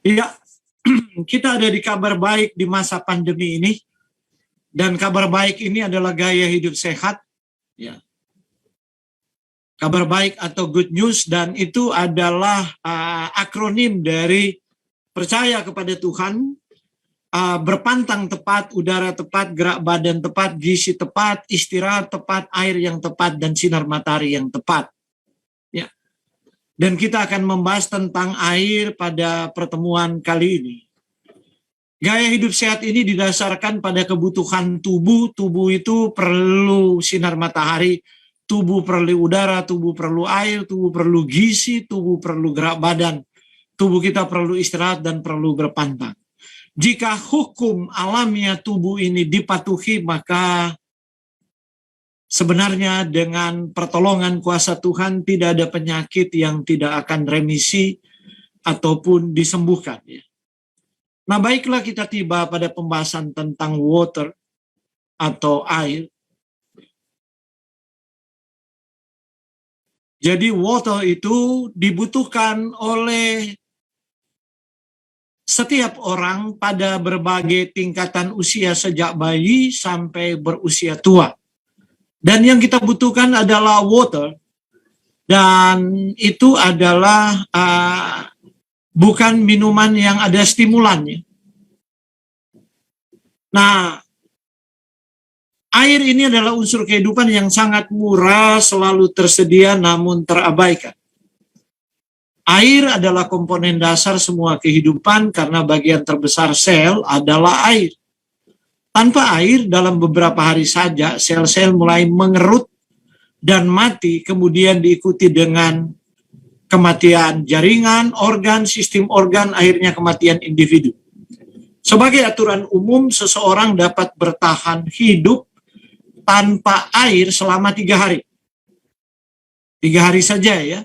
Iya, kita ada di kabar baik di masa pandemi ini, dan kabar baik ini adalah gaya hidup sehat. Ya. Kabar baik atau good news, dan itu adalah akronim dari percaya kepada Tuhan, berpantang tepat, udara tepat, gerak badan tepat, gizi tepat, istirahat tepat, air yang tepat, dan sinar matahari yang tepat. Ya. Dan kita akan membahas tentang air pada pertemuan kali ini. Gaya hidup sehat ini didasarkan pada kebutuhan tubuh. Tubuh itu perlu sinar matahari, tubuh perlu udara, tubuh perlu air, tubuh perlu gizi, tubuh perlu gerak badan. Tubuh kita perlu istirahat dan perlu berpantang. Jika hukum alamiah tubuh ini dipatuhi, maka sebenarnya dengan pertolongan kuasa Tuhan tidak ada penyakit yang tidak akan remisi ataupun disembuhkan. Nah, baiklah, kita tiba pada pembahasan tentang water atau air. Jadi water itu dibutuhkan oleh setiap orang pada berbagai tingkatan usia, sejak bayi sampai berusia tua. Dan yang kita butuhkan adalah water, dan itu adalah bukan minuman yang ada stimulannya. Nah, air ini adalah unsur kehidupan yang sangat murah, selalu tersedia namun terabaikan. Air adalah komponen dasar semua kehidupan karena bagian terbesar sel adalah air. Tanpa air, dalam beberapa hari saja sel-sel mulai mengerut dan mati, kemudian diikuti dengan kematian jaringan, organ, sistem organ, akhirnya kematian individu. Sebagai aturan umum, seseorang dapat bertahan hidup tanpa air selama 3 hari. 3 hari saja ya.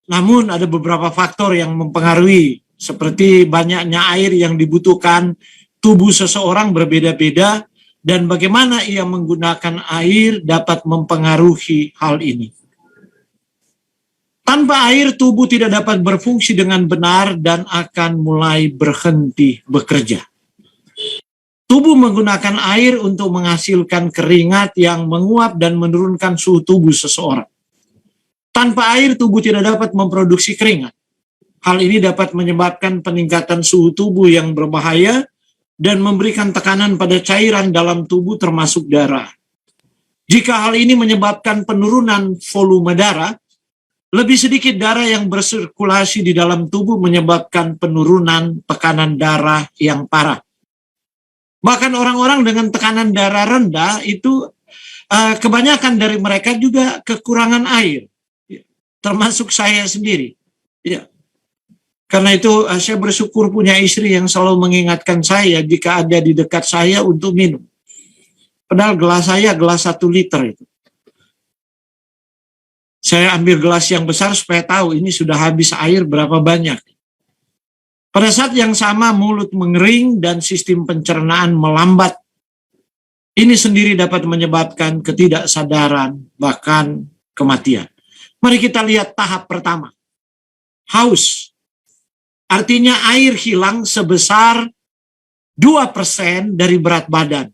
Namun ada beberapa faktor yang mempengaruhi, seperti banyaknya air yang dibutuhkan tubuh seseorang berbeda-beda, dan bagaimana ia menggunakan air dapat mempengaruhi hal ini. Tanpa air, tubuh tidak dapat berfungsi dengan benar dan akan mulai berhenti bekerja. Tubuh menggunakan air untuk menghasilkan keringat yang menguap dan menurunkan suhu tubuh seseorang. Tanpa air, tubuh tidak dapat memproduksi keringat. Hal ini dapat menyebabkan peningkatan suhu tubuh yang berbahaya dan memberikan tekanan pada cairan dalam tubuh termasuk darah. Jika hal ini menyebabkan penurunan volume darah, lebih sedikit darah yang bersirkulasi di dalam tubuh menyebabkan penurunan tekanan darah yang parah. Bahkan orang-orang dengan tekanan darah rendah itu kebanyakan dari mereka juga kekurangan air, termasuk saya sendiri. Ya. Karena itu saya bersyukur punya istri yang selalu mengingatkan saya jika ada di dekat saya untuk minum. Padahal gelas saya gelas 1 liter itu. Saya ambil gelas yang besar supaya tahu ini sudah habis air berapa banyak. Pada saat yang sama mulut mengering dan sistem pencernaan melambat. Ini sendiri dapat menyebabkan ketidaksadaran, bahkan kematian. Mari kita lihat tahap pertama. Haus. Artinya air hilang sebesar 2% dari berat badan.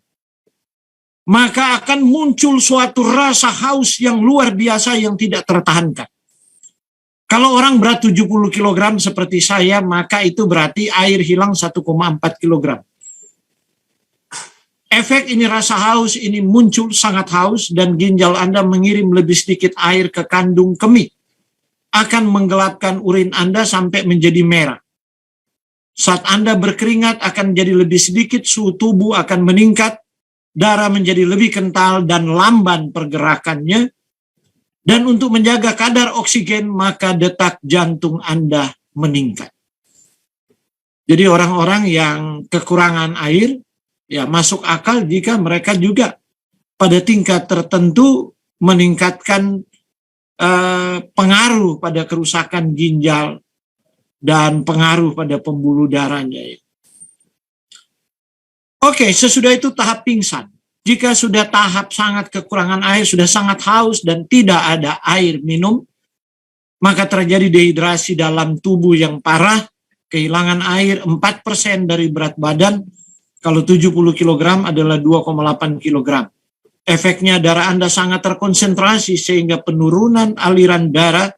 Maka akan muncul suatu rasa haus yang luar biasa yang tidak tertahankan. Kalau orang berat 70 kg seperti saya, maka itu berarti air hilang 1,4 kg. Efek ini, rasa haus ini muncul sangat haus, dan ginjal Anda mengirim lebih sedikit air ke kandung kemih. Akan menggelapkan urin Anda sampai menjadi merah. Saat Anda berkeringat akan jadi lebih sedikit, suhu tubuh akan meningkat, darah menjadi lebih kental dan lamban pergerakannya. Dan untuk menjaga kadar oksigen, maka detak jantung Anda meningkat. Jadi orang-orang yang kekurangan air, ya masuk akal jika mereka juga pada tingkat tertentu meningkatkan pengaruh pada kerusakan ginjal dan pengaruh pada pembuluh darahnya. Oke, sesudah itu tahap pingsan. Jika sudah tahap sangat kekurangan air, sudah sangat haus dan tidak ada air minum, maka terjadi dehidrasi dalam tubuh yang parah, kehilangan air 4% dari berat badan, kalau 70 kg adalah 2,8 kg. Efeknya darah Anda sangat terkonsentrasi sehingga penurunan aliran darah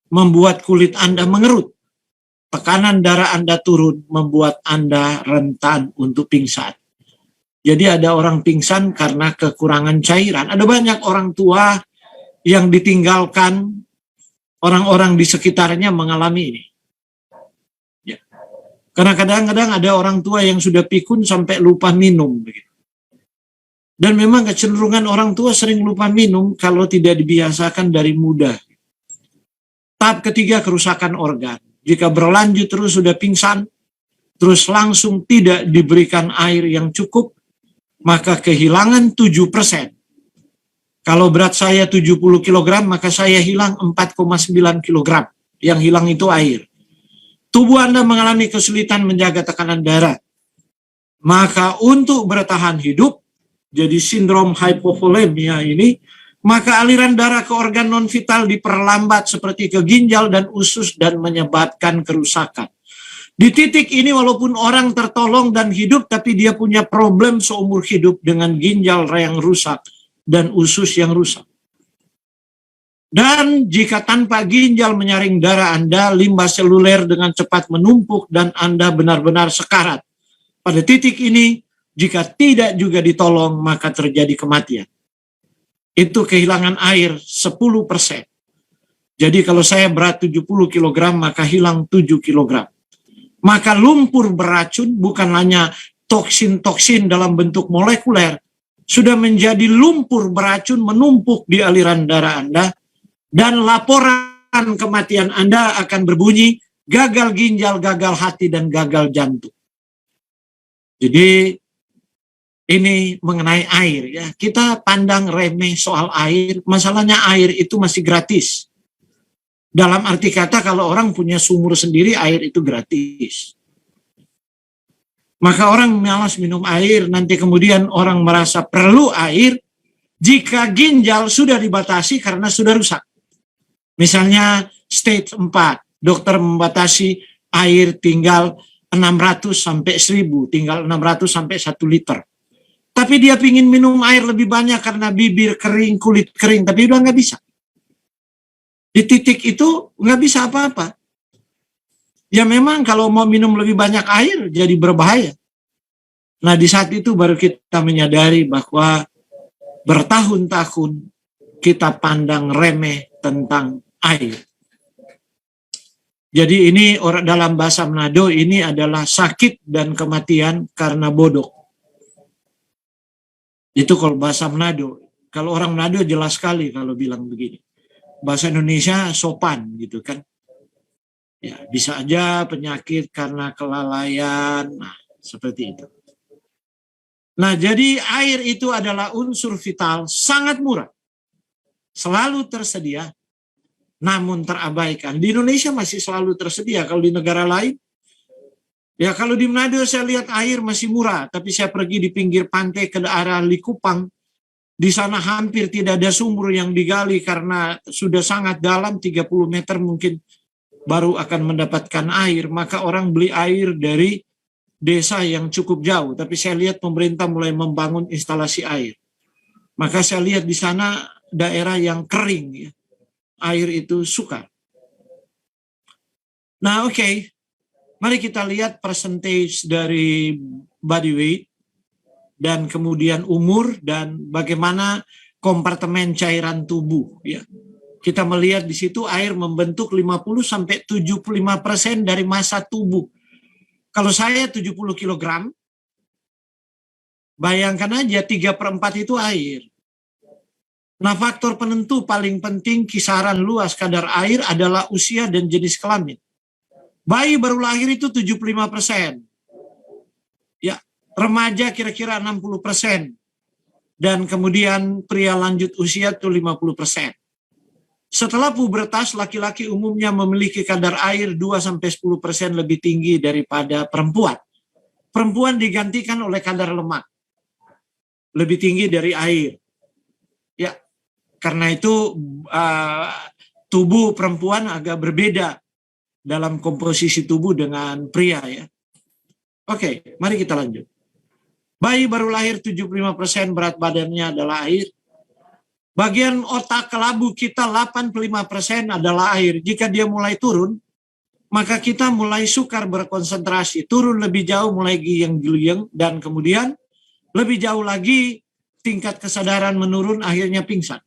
membuat kulit Anda mengerut. Tekanan darah Anda turun membuat Anda rentan untuk pingsan. Jadi ada orang pingsan karena kekurangan cairan. Ada banyak orang tua yang ditinggalkan, orang-orang di sekitarnya mengalami ini. Ya. Karena kadang-kadang ada orang tua yang sudah pikun sampai lupa minum. Begitu. Dan memang kecenderungan orang tua sering lupa minum kalau tidak dibiasakan dari muda. Tahap ketiga, kerusakan organ. Jika berlanjut terus sudah pingsan, terus langsung tidak diberikan air yang cukup, maka kehilangan 7%. Kalau berat saya 70 kg, maka saya hilang 4,9 kg. Yang hilang itu air. Tubuh Anda mengalami kesulitan menjaga tekanan darah. Maka untuk bertahan hidup, jadi sindrom hipovolemia ini, maka aliran darah ke organ non-vital diperlambat seperti ke ginjal dan usus dan menyebabkan kerusakan. Di titik ini walaupun orang tertolong dan hidup, tapi dia punya problem seumur hidup dengan ginjal yang rusak dan usus yang rusak. Dan jika tanpa ginjal menyaring darah Anda, limbah seluler dengan cepat menumpuk dan Anda benar-benar sekarat. Pada titik ini, jika tidak juga ditolong, maka terjadi kematian. Itu kehilangan air 10%. Jadi kalau saya berat 70 kg, maka hilang 7 kg. Maka lumpur beracun bukan hanya toksin-toksin dalam bentuk molekuler, sudah menjadi lumpur beracun menumpuk di aliran darah Anda, dan laporan kematian Anda akan berbunyi gagal ginjal, gagal hati, dan gagal jantung. Jadi ini mengenai air ya. Kita pandang remeh soal air, masalahnya air itu masih gratis. Dalam arti kata kalau orang punya sumur sendiri, air itu gratis. Maka orang malas minum air, nanti kemudian orang merasa perlu air jika ginjal sudah dibatasi karena sudah rusak. Misalnya stage 4, dokter membatasi air tinggal 600 sampai 1000, tinggal 600 sampai 1 liter. Tapi dia ingin minum air lebih banyak karena bibir kering, kulit kering, tapi udah nggak bisa. Di titik itu nggak bisa apa-apa. Ya memang kalau mau minum lebih banyak air jadi berbahaya. Nah di saat itu baru kita menyadari bahwa bertahun-tahun kita pandang remeh tentang air. Jadi ini orang dalam bahasa Manado ini adalah sakit dan kematian karena bodoh. Itu kalau bahasa Manado. Kalau orang Manado jelas sekali kalau bilang begini. Bahasa Indonesia sopan gitu kan. Ya, bisa aja penyakit karena kelalaian, nah seperti itu. Nah, jadi air itu adalah unsur vital sangat murah. Selalu tersedia, namun terabaikan. Di Indonesia masih selalu tersedia, kalau di negara lain, ya kalau di Manado saya lihat air masih murah, tapi saya pergi di pinggir pantai ke daerah Likupang, di sana hampir tidak ada sumur yang digali karena sudah sangat dalam, 30 meter mungkin baru akan mendapatkan air, maka orang beli air dari desa yang cukup jauh. Tapi saya lihat pemerintah mulai membangun instalasi air. Maka saya lihat di sana daerah yang kering, ya, air itu sukar. Nah oke, mari kita lihat percentage dari body weight, dan kemudian umur, dan bagaimana kompartemen cairan tubuh. Ya. Kita melihat di situ air membentuk 50-75% dari massa tubuh. Kalau saya 70 kg, bayangkan aja 3/4 itu air. Nah, faktor penentu paling penting kisaran luas kadar air adalah usia dan jenis kelamin. Bayi baru lahir itu 75%. Ya, remaja kira-kira 60%. Dan kemudian pria lanjut usia itu 50%. Setelah pubertas, laki-laki umumnya memiliki kadar air 2-10% lebih tinggi daripada perempuan. Perempuan digantikan oleh kadar lemak. Lebih tinggi dari air. Ya, karena itu tubuh perempuan agak berbeda dalam komposisi tubuh dengan pria ya. Oke, mari kita lanjut. Bayi baru lahir 75% berat badannya adalah air. Bagian otak kelabu kita 85% adalah air. Jika dia mulai turun, maka kita mulai sukar berkonsentrasi. Turun lebih jauh mulai giyeng-giyeng dan kemudian lebih jauh lagi tingkat kesadaran menurun akhirnya pingsan.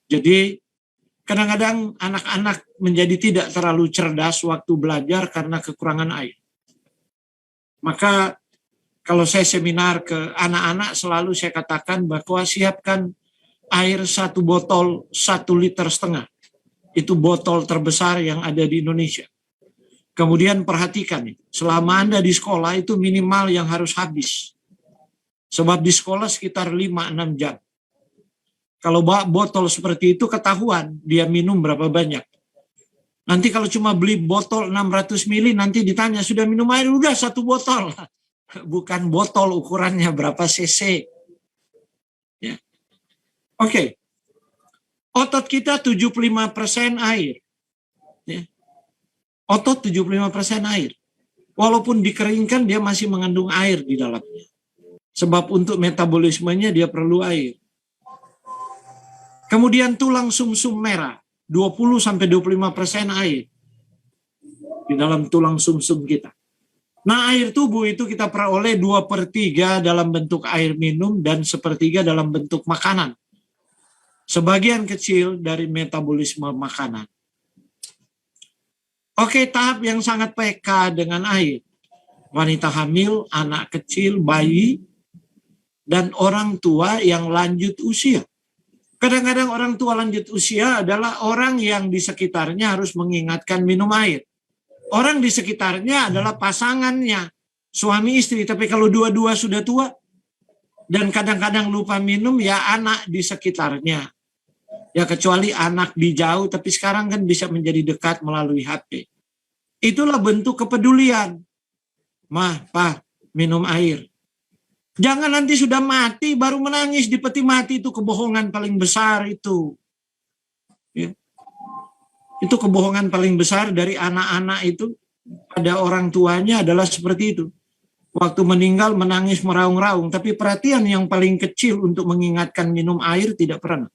Jadi kadang-kadang anak-anak menjadi tidak terlalu cerdas waktu belajar karena kekurangan air. Maka kalau saya seminar ke anak-anak selalu saya katakan bahwa siapkan air 1 botol 1,5 liter. Itu botol terbesar yang ada di Indonesia. Kemudian perhatikan, selama Anda di sekolah itu minimal yang harus habis. Sebab di sekolah sekitar 5-6 jam. Kalau bawa botol seperti itu ketahuan dia minum berapa banyak. Nanti kalau cuma beli botol 600 mili nanti ditanya sudah minum air, udah 1 botol. Bukan botol ukurannya berapa cc. Ya. Oke. Otot kita 75% air. Ya. Otot 75% air. Walaupun dikeringkan dia masih mengandung air di dalamnya. Sebab untuk metabolismenya dia perlu air. Kemudian tulang sumsum merah, 20-25% air di dalam tulang sumsum kita. Nah, air tubuh itu kita peroleh 2/3 dalam bentuk air minum dan 1/3 dalam bentuk makanan. Sebagian kecil dari metabolisme makanan. Oke, tahap yang sangat peka dengan air. Wanita hamil, anak kecil, bayi, dan orang tua yang lanjut usia. Kadang-kadang orang tua lanjut usia adalah orang yang di sekitarnya harus mengingatkan minum air. Orang di sekitarnya adalah pasangannya, suami istri. Tapi kalau dua-dua sudah tua dan kadang-kadang lupa minum, ya anak di sekitarnya. Ya kecuali anak di jauh, tapi sekarang kan bisa menjadi dekat melalui HP. Itulah bentuk kepedulian. Mah, Pak, minum air. Jangan nanti sudah mati baru menangis di peti mati, itu kebohongan paling besar itu. Ya. Itu kebohongan paling besar dari anak-anak itu pada orang tuanya adalah seperti itu. Waktu meninggal menangis meraung-raung, tapi perhatian yang paling kecil untuk mengingatkan minum air tidak pernah.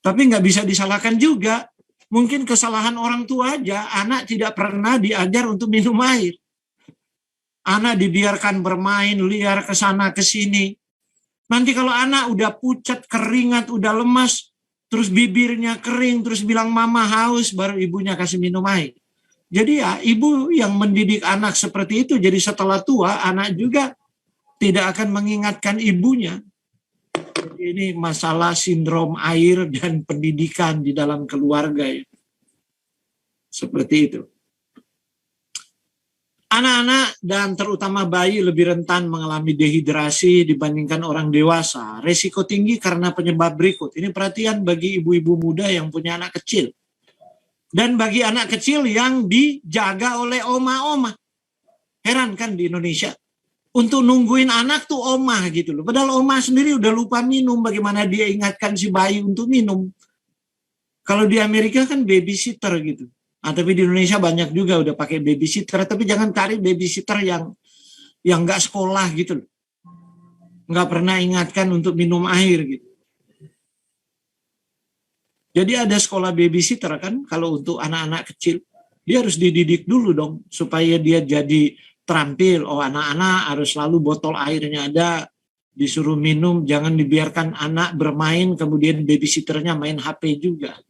Tapi nggak bisa disalahkan juga. Mungkin kesalahan orang tua aja, anak tidak pernah diajar untuk minum air. Anak dibiarkan bermain liar ke sana ke sini. Nanti kalau anak udah pucat, keringat, udah lemas, terus bibirnya kering, terus bilang mama haus, baru ibunya kasih minum air. Jadi ya ibu yang mendidik anak seperti itu, jadi setelah tua anak juga tidak akan mengingatkan ibunya. Ini masalah sindrom air dan pendidikan di dalam keluarga ya. Seperti itu. Anak-anak dan terutama bayi lebih rentan mengalami dehidrasi dibandingkan orang dewasa. Resiko tinggi karena penyebab berikut. Ini perhatian bagi ibu-ibu muda yang punya anak kecil. Dan bagi anak kecil yang dijaga oleh oma-oma. Heran kan di Indonesia. Untuk nungguin anak tuh oma gitu loh. Padahal oma sendiri udah lupa minum. Bagaimana dia ingatkan si bayi untuk minum. Kalau di Amerika kan babysitter gitu. Nah, tapi di Indonesia banyak juga udah pakai babysitter, tapi jangan cari babysitter yang nggak sekolah gitu loh. Nggak pernah ingatkan untuk minum air gitu. Jadi ada sekolah babysitter kan, kalau untuk anak-anak kecil. Dia harus dididik dulu dong, supaya dia jadi terampil. Oh, anak-anak harus selalu botol airnya ada, disuruh minum, jangan dibiarkan anak bermain, kemudian babysitternya main HP juga.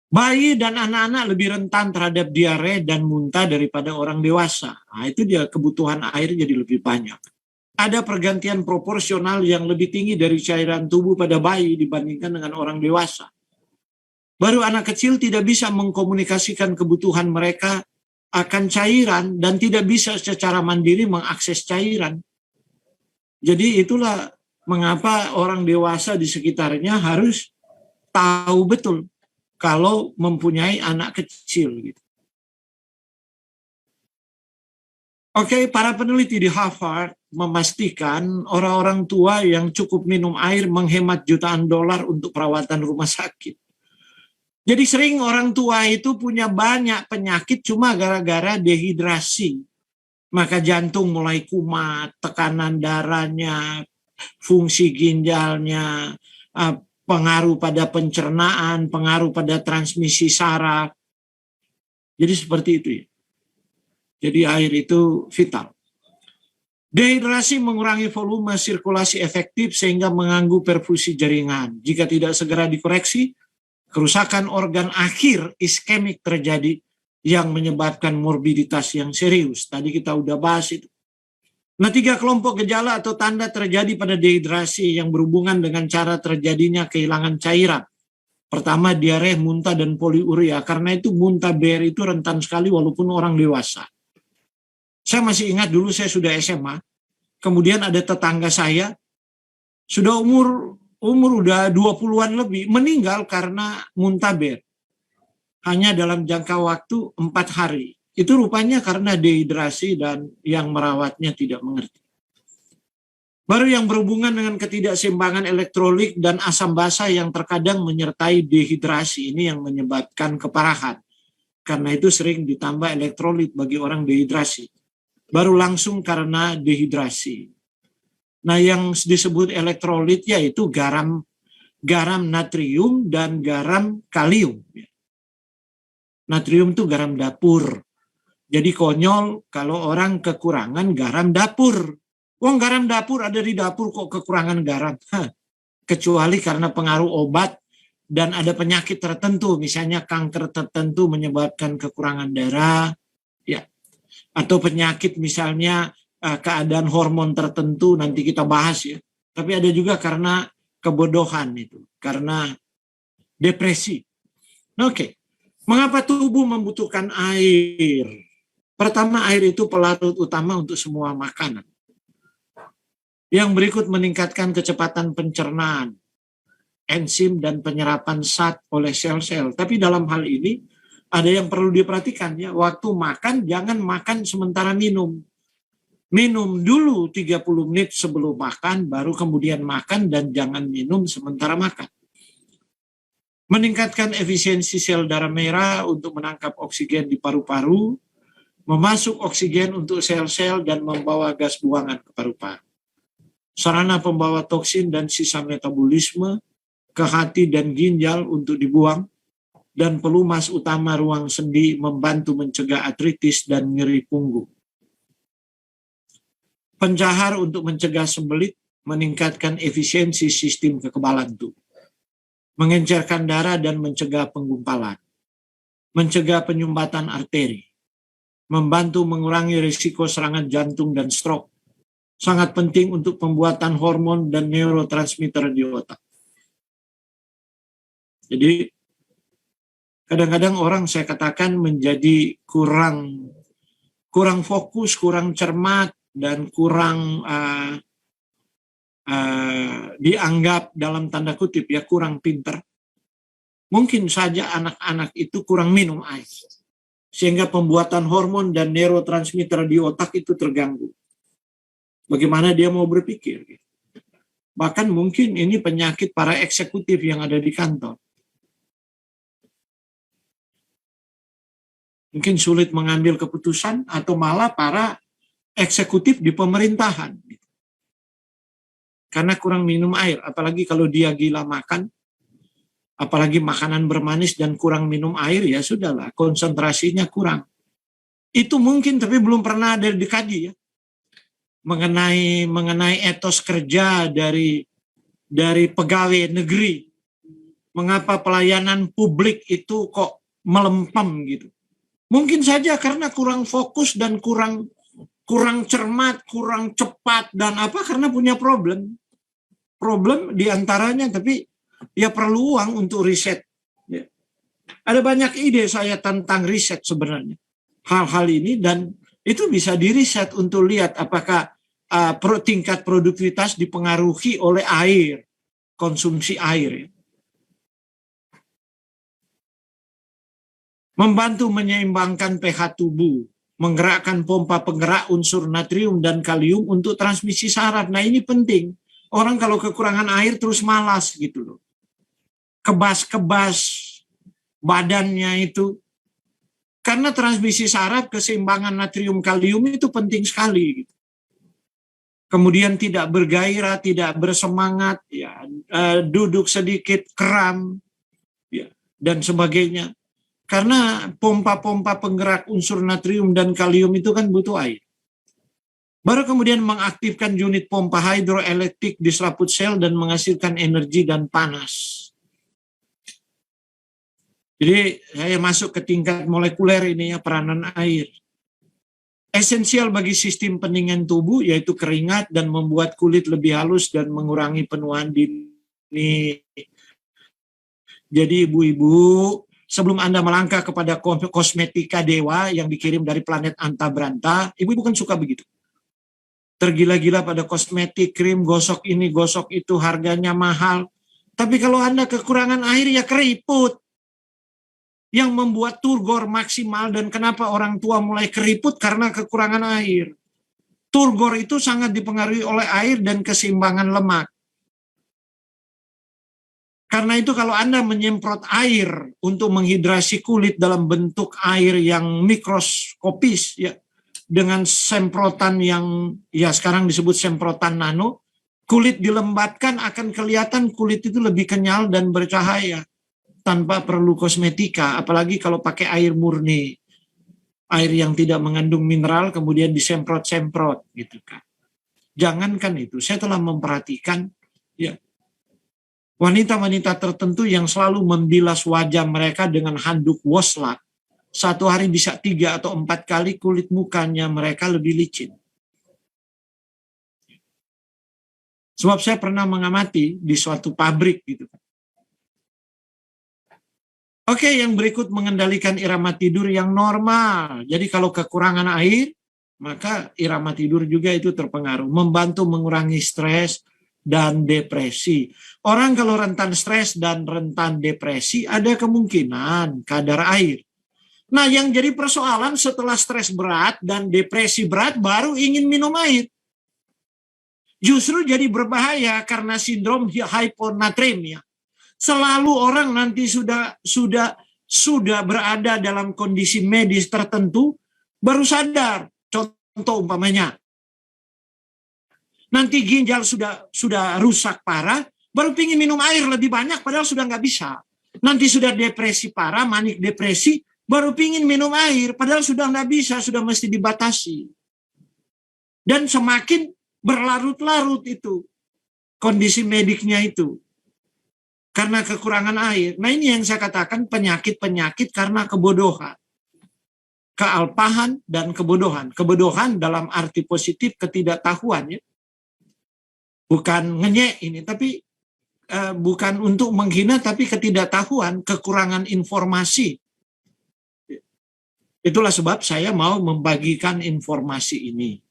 Bayi dan anak-anak lebih rentan terhadap diare dan muntah daripada orang dewasa. Nah, itu dia kebutuhan air jadi lebih banyak. Ada pergantian proporsional yang lebih tinggi dari cairan tubuh pada bayi dibandingkan dengan orang dewasa. Baru anak kecil tidak bisa mengkomunikasikan kebutuhan mereka akan cairan dan tidak bisa secara mandiri mengakses cairan. Jadi itulah mengapa orang dewasa di sekitarnya harus tahu betul kalau mempunyai anak kecil gitu. Oke, para peneliti di Harvard memastikan orang-orang tua yang cukup minum air menghemat jutaan dolar untuk perawatan rumah sakit. Jadi sering orang tua itu punya banyak penyakit cuma gara-gara dehidrasi. Maka jantung mulai kumat, tekanan darahnya, fungsi ginjalnya, pengaruh pada pencernaan, pengaruh pada transmisi saraf. Jadi seperti itu ya. Jadi air itu vital. Dehidrasi mengurangi volume sirkulasi efektif sehingga mengganggu perfusi jaringan. Jika tidak segera dikoreksi, kerusakan organ akhir iskemik terjadi yang menyebabkan morbiditas yang serius. Tadi kita udah bahas itu. Nah, 3 kelompok gejala atau tanda terjadi pada dehidrasi yang berhubungan dengan cara terjadinya kehilangan cairan. Pertama, diare, muntah, dan poliuria. Karena itu muntah BR itu rentan sekali walaupun orang dewasa. Saya masih ingat dulu saya sudah SMA, kemudian ada tetangga saya, sudah umur udah 20-an lebih, meninggal karena muntaber. Hanya dalam jangka waktu 4 hari. Itu rupanya karena dehidrasi dan yang merawatnya tidak mengerti. Baru yang berhubungan dengan ketidakseimbangan elektrolit dan asam basa yang terkadang menyertai dehidrasi, ini yang menyebabkan keparahan. Karena itu sering ditambah elektrolit bagi orang dehidrasi. Baru langsung karena dehidrasi. Nah, yang disebut elektrolit yaitu garam natrium dan garam kalium. Natrium itu garam dapur. Jadi konyol kalau orang kekurangan garam dapur. Wong garam dapur ada di dapur kok kekurangan garam. Kecuali karena pengaruh obat dan ada penyakit tertentu, misalnya kanker tertentu menyebabkan kekurangan darah, ya. Atau penyakit misalnya keadaan hormon tertentu, nanti kita bahas ya. Tapi ada juga karena kebodohan itu, karena depresi. Oke. Mengapa tubuh membutuhkan air? Pertama, air itu pelarut utama untuk semua makanan. Yang berikut meningkatkan kecepatan pencernaan, enzim dan penyerapan zat oleh sel-sel. Tapi dalam hal ini ada yang perlu diperhatikan ya, waktu makan jangan makan sementara minum. Minum dulu 30 menit sebelum makan, baru kemudian makan dan jangan minum sementara makan. Meningkatkan efisiensi sel darah merah untuk menangkap oksigen di paru-paru, memasuk oksigen untuk sel-sel dan membawa gas buangan ke paru-paru. Sarana pembawa toksin dan sisa metabolisme ke hati dan ginjal untuk dibuang, dan pelumas utama ruang sendi membantu mencegah artritis dan nyeri punggung. Pencahar untuk mencegah sembelit, meningkatkan efisiensi sistem kekebalan tubuh. Mengencerkan darah dan mencegah penggumpalan. Mencegah penyumbatan arteri. Membantu mengurangi risiko serangan jantung dan stroke. Sangat penting untuk pembuatan hormon dan neurotransmitter di otak. Jadi, kadang-kadang orang saya katakan menjadi kurang fokus, kurang cermat, dan kurang dianggap dalam tanda kutip ya kurang pinter. Mungkin saja anak-anak itu kurang minum air. Sehingga pembuatan hormon dan neurotransmitter di otak itu terganggu. Bagaimana dia mau berpikir? Bahkan mungkin ini penyakit para eksekutif yang ada di kantor. Mungkin sulit mengambil keputusan atau malah para eksekutif di pemerintahan. Karena kurang minum air, apalagi kalau dia gila makan, apalagi makanan bermanis dan kurang minum air, ya sudahlah, konsentrasinya kurang. Itu mungkin, tapi belum pernah ada dikaji ya. Mengenai etos kerja dari pegawai negeri. Mengapa pelayanan publik itu kok melempem gitu. Mungkin saja karena kurang fokus dan kurang cermat, kurang cepat, dan karena punya problem. Problem diantaranya, tapi ya perlu uang untuk riset. Ya. Ada banyak ide saya tentang riset sebenarnya. Hal-hal ini, dan itu bisa diriset untuk lihat apakah tingkat produktivitas dipengaruhi oleh air, konsumsi air. Membantu menyeimbangkan pH tubuh, menggerakkan pompa penggerak unsur natrium dan kalium untuk transmisi saraf. Nah ini penting. Orang kalau kekurangan air terus malas gitu loh. Kebas-kebas, badannya itu. Karena transmisi saraf, keseimbangan natrium kalium itu penting sekali. Kemudian tidak bergairah, tidak bersemangat, ya, duduk sedikit kram, ya, dan sebagainya. Karena pompa-pompa penggerak unsur natrium dan kalium itu kan butuh air. Baru kemudian mengaktifkan unit pompa hidroelektrik di selaput sel dan menghasilkan energi dan panas. Jadi saya masuk ke tingkat molekuler ini ya, peranan air. Esensial bagi sistem pendingin tubuh yaitu keringat dan membuat kulit lebih halus dan mengurangi penuaan dini. Jadi ibu-ibu, sebelum Anda melangkah kepada kosmetika dewa yang dikirim dari planet Anta Branta, ibu-ibu kan suka begitu. Tergila-gila pada kosmetik, krim, gosok ini, gosok itu, harganya mahal. Tapi kalau Anda kekurangan air ya keriput. Yang membuat turgor maksimal dan kenapa orang tua mulai keriput karena kekurangan air. Turgor itu sangat dipengaruhi oleh air dan keseimbangan lemak. Karena itu kalau Anda menyemprot air untuk menghidrasi kulit dalam bentuk air yang mikroskopis ya, dengan semprotan yang ya sekarang disebut semprotan nano, kulit dilembabkan akan kelihatan kulit itu lebih kenyal dan bercahaya tanpa perlu kosmetika, apalagi kalau pakai air murni, air yang tidak mengandung mineral kemudian disemprot-semprot gitu kan. Jangankan itu, saya telah memperhatikan ya wanita-wanita tertentu yang selalu membilas wajah mereka dengan handuk wosla. Satu hari bisa 3 atau 4 kali kulit mukanya mereka lebih licin. Sebab saya pernah mengamati di suatu pabrik gitu. Oke, yang berikut mengendalikan irama tidur yang normal. Jadi kalau kekurangan air, maka irama tidur juga itu terpengaruh. Membantu mengurangi stres dan depresi. Orang kalau rentan stres dan rentan depresi ada kemungkinan kadar air. Nah, yang jadi persoalan setelah stres berat dan depresi berat baru ingin minum air. Justru jadi berbahaya karena sindrom hiponatremia. Selalu orang nanti sudah berada dalam kondisi medis tertentu baru sadar. Contoh umpamanya, nanti ginjal sudah rusak parah, baru pingin minum air lebih banyak padahal sudah nggak bisa. Nanti sudah depresi parah, manik depresi, baru pingin minum air padahal sudah nggak bisa, sudah mesti dibatasi. Dan semakin berlarut-larut itu kondisi mediknya itu. Karena kekurangan air. Nah ini yang saya katakan penyakit-penyakit karena kebodohan. Kealpahan dan kebodohan. Kebodohan dalam arti positif ketidaktahuan. Ya. Bukan ngenyek ini, tapi bukan untuk menghina, tapi ketidaktahuan, kekurangan informasi. Itulah sebab saya mau membagikan informasi ini.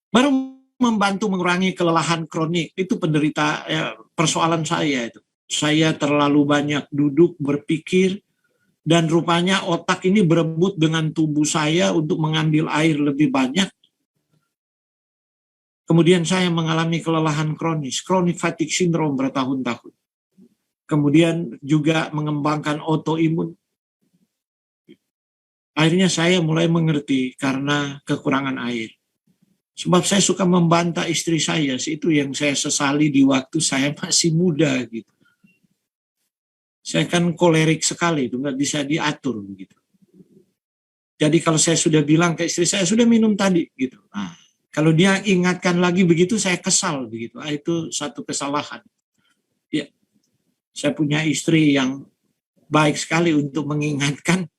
Baru membantu mengurangi kelelahan kronik. Itu penderita persoalan saya itu. Saya terlalu banyak duduk berpikir dan rupanya otak ini berebut dengan tubuh saya untuk mengambil air lebih banyak. Kemudian saya mengalami kelelahan kronis, chronic fatigue syndrome bertahun-tahun. Kemudian juga mengembangkan autoimun. Akhirnya saya mulai mengerti karena kekurangan air. Sebab saya suka membantah istri saya, itu yang saya sesali di waktu saya masih muda gitu. Saya kan kolerik sekali, itu nggak bisa diatur begitu. Jadi kalau saya sudah bilang ke istri saya sudah minum tadi gitu. Nah, kalau dia ingatkan lagi begitu saya kesal begitu. Itu satu kesalahan. Ya, saya punya istri yang baik sekali untuk mengingatkan,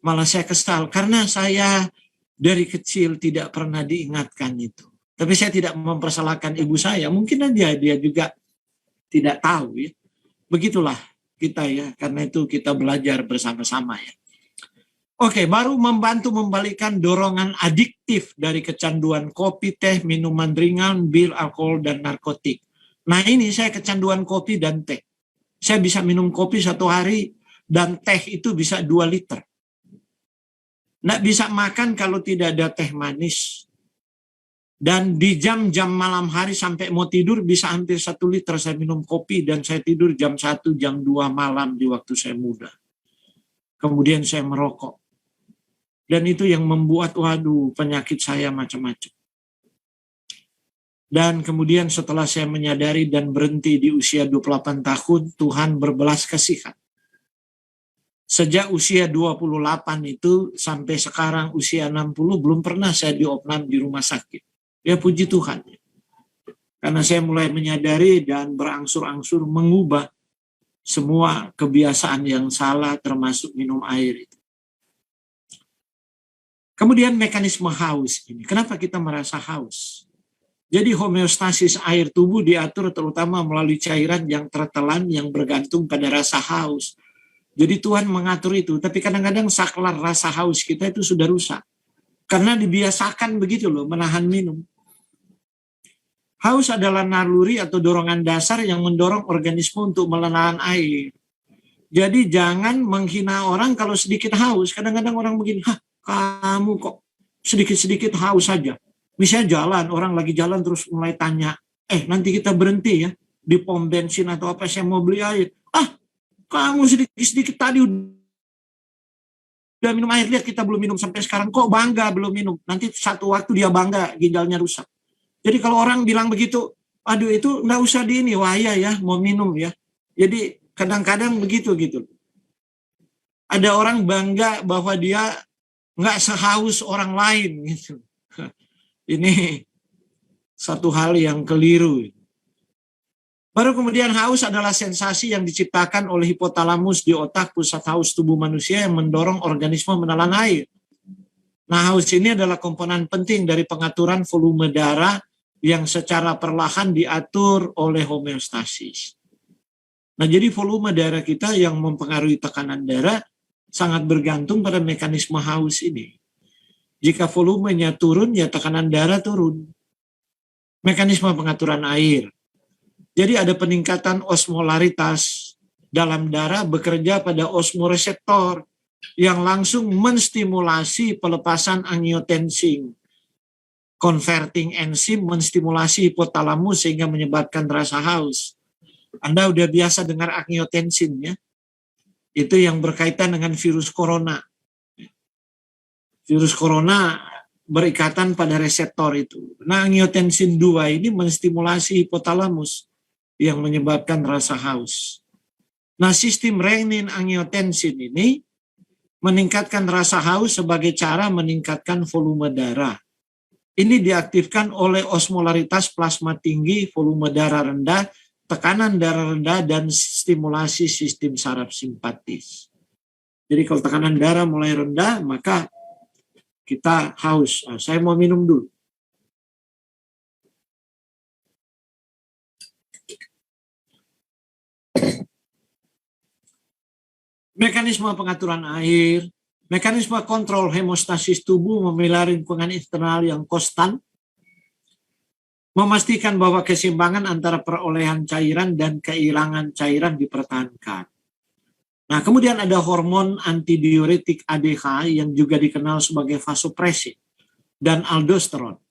malah saya kesal karena saya dari kecil tidak pernah diingatkan itu. Tapi saya tidak mempersalahkan ibu saya. Mungkin aja dia juga tidak tahu ya. Begitulah kita ya. Karena itu kita belajar bersama-sama ya. Oke, baru membantu membalikkan dorongan adiktif dari kecanduan kopi, teh, minuman ringan, bir, alkohol, dan narkotik. Nah ini saya kecanduan kopi dan teh. Saya bisa minum kopi 1 hari dan teh itu bisa 2 liter. Nggak bisa makan kalau tidak ada teh manis. Dan di jam-jam malam hari sampai mau tidur bisa hampir 1 liter saya minum kopi, dan saya tidur jam 1, jam 2 malam di waktu saya muda. Kemudian saya merokok. Dan itu yang membuat, waduh, penyakit saya macam-macam. Dan kemudian setelah saya menyadari dan berhenti di usia 28 tahun, Tuhan berbelas kasihan. Sejak usia 28 itu sampai sekarang usia 60, belum pernah saya diopnam di rumah sakit. Ya puji Tuhan. Karena saya mulai menyadari dan berangsur-angsur mengubah semua kebiasaan yang salah, termasuk minum air itu. Kemudian mekanisme haus ini. Kenapa kita merasa haus? Jadi homeostasis air tubuh diatur terutama melalui cairan yang tertelan yang bergantung pada rasa haus. Jadi Tuhan mengatur itu, tapi kadang-kadang saklar rasa haus kita itu sudah rusak. Karena dibiasakan begitu loh, menahan minum. Haus adalah naluri atau dorongan dasar yang mendorong organisme untuk menelan air. Jadi jangan menghina orang kalau sedikit haus. Kadang-kadang orang begini, kamu kok sedikit-sedikit haus saja. Misalnya jalan, orang lagi jalan terus mulai tanya, nanti kita berhenti ya, di pom bensin atau apa, saya mau beli air. Kamu sedikit-sedikit tadi udah minum air, lihat kita belum minum sampai sekarang, kok bangga belum minum. Nanti satu waktu dia bangga, ginjalnya rusak. Jadi kalau orang bilang begitu, aduh itu nggak usah di ini, wah ya mau minum ya. Jadi kadang-kadang begitu gitu. Ada orang bangga bahwa dia nggak sehaus orang lain gitu. Ini satu hal yang keliru. Baru kemudian haus adalah sensasi yang diciptakan oleh hipotalamus di otak, pusat haus tubuh manusia, yang mendorong organisme menelan air. Nah, haus ini adalah komponen penting dari pengaturan volume darah yang secara perlahan diatur oleh homeostasis. Nah, jadi volume darah kita yang mempengaruhi tekanan darah sangat bergantung pada mekanisme haus ini. Jika volumenya turun, ya tekanan darah turun. Mekanisme pengaturan air. Jadi ada peningkatan osmolaritas dalam darah bekerja pada osmoreseptor yang langsung menstimulasi pelepasan angiotensin. Converting enzim menstimulasi hipotalamus sehingga menyebabkan rasa haus. Anda udah biasa dengar angiotensin ya. Itu yang berkaitan dengan virus corona. Virus corona berikatan pada reseptor itu. Nah, angiotensin 2 ini menstimulasi hipotalamus yang menyebabkan rasa haus. Nah, sistem renin-angiotensin ini meningkatkan rasa haus sebagai cara meningkatkan volume darah. Ini diaktifkan oleh osmolaritas plasma tinggi, volume darah rendah, tekanan darah rendah, dan stimulasi sistem saraf simpatis. Jadi kalau tekanan darah mulai rendah, maka kita haus. Saya mau minum dulu. Mekanisme pengaturan air, mekanisme kontrol hemostasis tubuh memelihara lingkungan internal yang konstan, memastikan bahwa keseimbangan antara perolehan cairan dan kehilangan cairan dipertahankan. Nah, kemudian ada hormon antidiuretik ADH yang juga dikenal sebagai vasopressin dan aldosteron.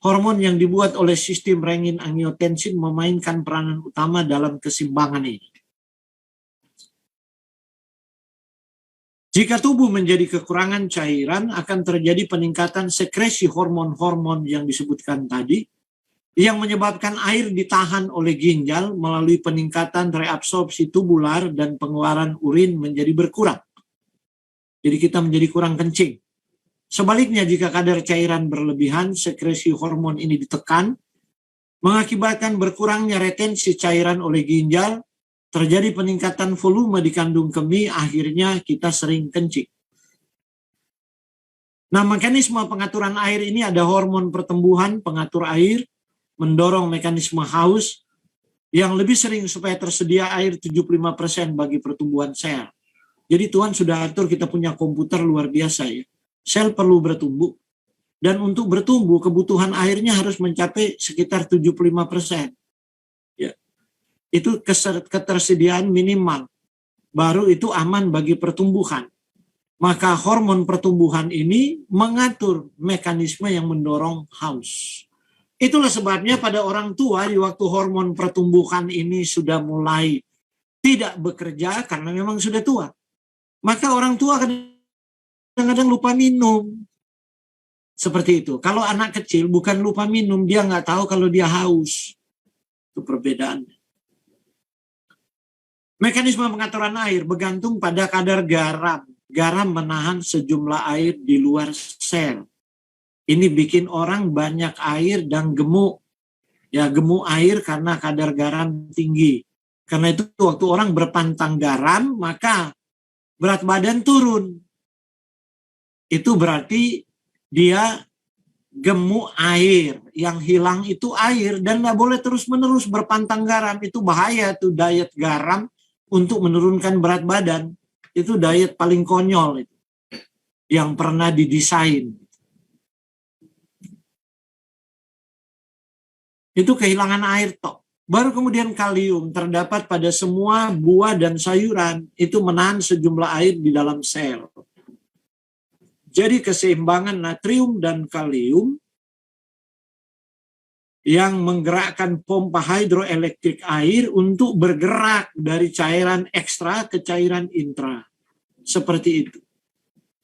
Hormon yang dibuat oleh sistem renin-angiotensin memainkan peranan utama dalam keseimbangan ini. Jika tubuh menjadi kekurangan cairan, akan terjadi peningkatan sekresi hormon-hormon yang disebutkan tadi, yang menyebabkan air ditahan oleh ginjal melalui peningkatan reabsorpsi tubular dan pengeluaran urin menjadi berkurang. Jadi kita menjadi kurang kencing. Sebaliknya, jika kadar cairan berlebihan, sekresi hormon ini ditekan, mengakibatkan berkurangnya retensi cairan oleh ginjal, terjadi peningkatan volume di kandung kemih, akhirnya kita sering kencing. Nah, mekanisme pengaturan air ini ada hormon pertumbuhan, pengatur air, mendorong mekanisme haus, yang lebih sering supaya tersedia air 75% bagi pertumbuhan sel. Jadi Tuhan sudah atur, kita punya komputer luar biasa ya. Sel perlu bertumbuh, dan untuk bertumbuh kebutuhan airnya harus mencapai sekitar 75%. Itu ketersediaan minimal, baru itu aman bagi pertumbuhan. Maka hormon pertumbuhan ini mengatur mekanisme yang mendorong haus. Itulah sebabnya pada orang tua di waktu hormon pertumbuhan ini sudah mulai tidak bekerja karena memang sudah tua. Maka orang tua kadang-kadang lupa minum. Seperti itu. Kalau anak kecil bukan lupa minum, dia nggak tahu kalau dia haus. Itu perbedaannya. Mekanisme pengaturan air bergantung pada kadar garam. Garam menahan sejumlah air di luar sel. Ini bikin orang banyak air dan gemuk. Ya, gemuk air karena kadar garam tinggi. Karena itu waktu orang berpantang garam, maka berat badan turun. Itu berarti dia gemuk air. Yang hilang itu air dan nggak boleh terus-menerus berpantang garam. Itu bahaya tuh diet garam untuk menurunkan berat badan. Itu diet paling konyol itu, yang pernah didesain. Itu kehilangan air tok. Baru kemudian kalium terdapat pada semua buah dan sayuran. Itu menahan sejumlah air di dalam sel. Jadi keseimbangan natrium dan kalium yang menggerakkan pompa hidroelektrik air untuk bergerak dari cairan ekstra ke cairan intra. Seperti itu.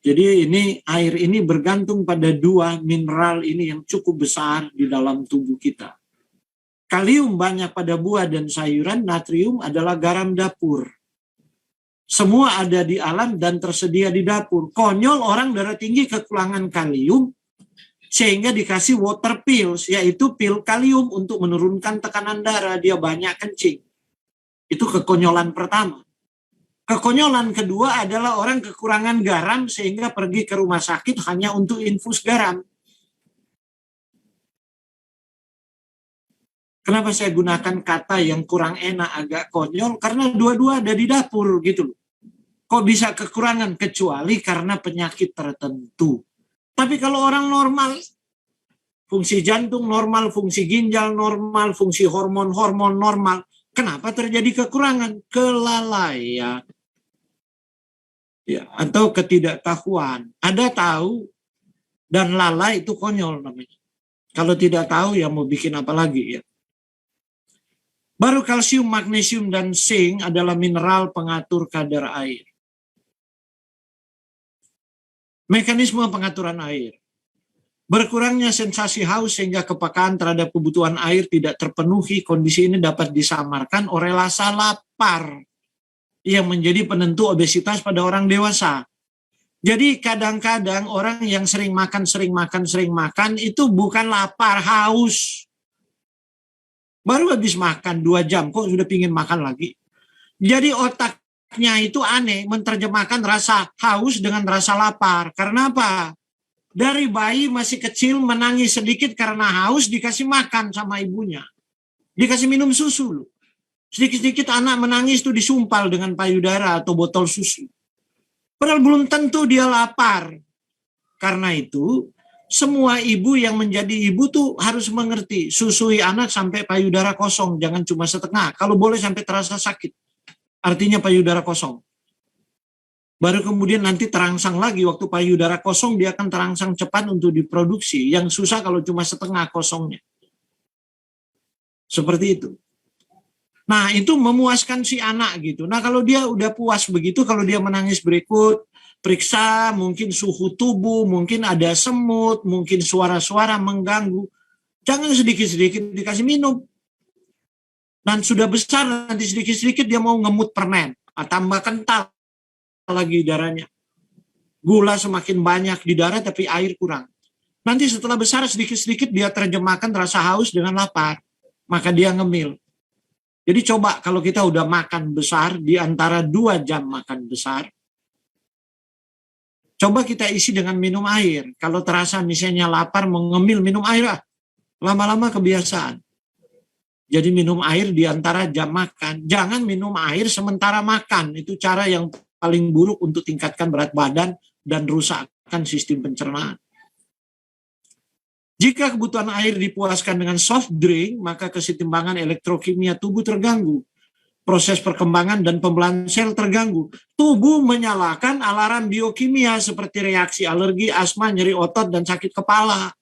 Jadi air ini bergantung pada dua mineral ini yang cukup besar di dalam tubuh kita. Kalium banyak pada buah dan sayuran, natrium adalah garam dapur. Semua ada di alam dan tersedia di dapur. Konyol orang darah tinggi kekurangan kalium, sehingga dikasih water pills, yaitu pil kalium untuk menurunkan tekanan darah, dia banyak kencing. Itu kekonyolan pertama. Kekonyolan kedua adalah orang kekurangan garam sehingga pergi ke rumah sakit hanya untuk infus garam. Kenapa saya gunakan kata yang kurang enak, agak konyol? Karena dua-dua ada di dapur gitu loh. Kok bisa kekurangan? Kecuali karena penyakit tertentu. Tapi kalau orang normal, fungsi jantung normal, fungsi ginjal normal, fungsi hormon-hormon normal, kenapa terjadi kekurangan? Kelalaian. Ya, atau ketidaktahuan. Ada tahu dan lalai itu konyol namanya. Kalau tidak tahu ya mau bikin apa lagi ya. Baru kalsium, magnesium, dan zinc adalah mineral pengatur kadar air. Mekanisme pengaturan air. Berkurangnya sensasi haus sehingga kepekaan terhadap kebutuhan air tidak terpenuhi. Kondisi ini dapat disamarkan oleh rasa lapar yang menjadi penentu obesitas pada orang dewasa. Jadi kadang-kadang orang yang sering makan itu bukan lapar, haus. Baru habis makan 2 jam, kok sudah pingin makan lagi. Jadi otaknya itu aneh, menerjemahkan rasa haus dengan rasa lapar. Karena apa? Dari bayi masih kecil menangis sedikit karena haus, dikasih makan sama ibunya. Dikasih minum susu. Sedikit-sedikit anak menangis itu disumpal dengan payudara atau botol susu. Padahal belum tentu dia lapar. Karena itu, semua ibu yang menjadi ibu tuh harus mengerti, susui anak sampai payudara kosong, jangan cuma setengah. Kalau boleh sampai terasa sakit, artinya payudara kosong. Baru kemudian nanti terangsang lagi, waktu payudara kosong dia akan terangsang cepat untuk diproduksi. Yang susah kalau cuma setengah kosongnya. Seperti itu. Nah itu memuaskan si anak gitu. Nah kalau dia udah puas begitu, kalau dia menangis berikut, periksa mungkin suhu tubuh, mungkin ada semut, mungkin suara-suara mengganggu. Jangan sedikit-sedikit dikasih minum. Dan sudah besar nanti sedikit-sedikit dia mau ngemut permen. Tambah kental lagi darahnya. Gula semakin banyak di darah tapi air kurang. Nanti setelah besar sedikit-sedikit dia terjemahkan rasa haus dengan lapar. Maka dia ngemil. Jadi coba kalau kita udah makan besar, di antara 2 jam makan besar, coba kita isi dengan minum air. Kalau terasa misalnya lapar, mengemil minum air lah. Lama-lama kebiasaan. Jadi minum air di antara jam makan. Jangan minum air sementara makan. Itu cara yang paling buruk untuk tingkatkan berat badan dan rusakkan sistem pencernaan. Jika kebutuhan air dipuaskan dengan soft drink, maka keseimbangan elektrokimia tubuh terganggu. Proses perkembangan dan pembelahan sel terganggu. Tubuh menyalakan alarm biokimia seperti reaksi alergi, asma, nyeri otot, dan sakit kepala.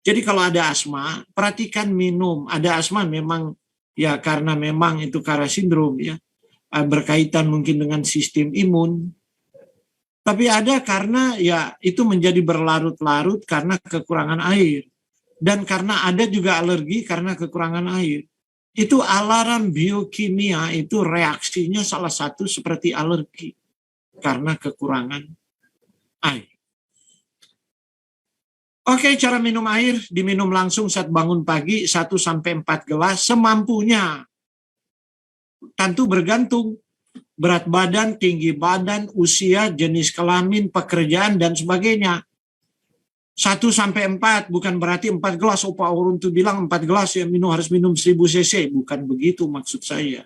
Jadi kalau ada asma, perhatikan minum. Ada asma memang ya karena memang itu Kara sindrom ya, berkaitan mungkin dengan sistem imun. Tapi ada karena ya itu menjadi berlarut-larut karena kekurangan air. Dan karena ada juga alergi karena kekurangan air. Itu alarm biokimia, itu reaksinya salah satu seperti alergi karena kekurangan air. Oke, cara minum air, diminum langsung saat bangun pagi 1-4 gelas semampunya. Tentu bergantung berat badan, tinggi badan, usia, jenis kelamin, pekerjaan, dan sebagainya. 1-4, bukan berarti 4 gelas. Pak Urun tuh bilang 4 gelas ya harus minum 1000 cc. Bukan begitu maksud saya.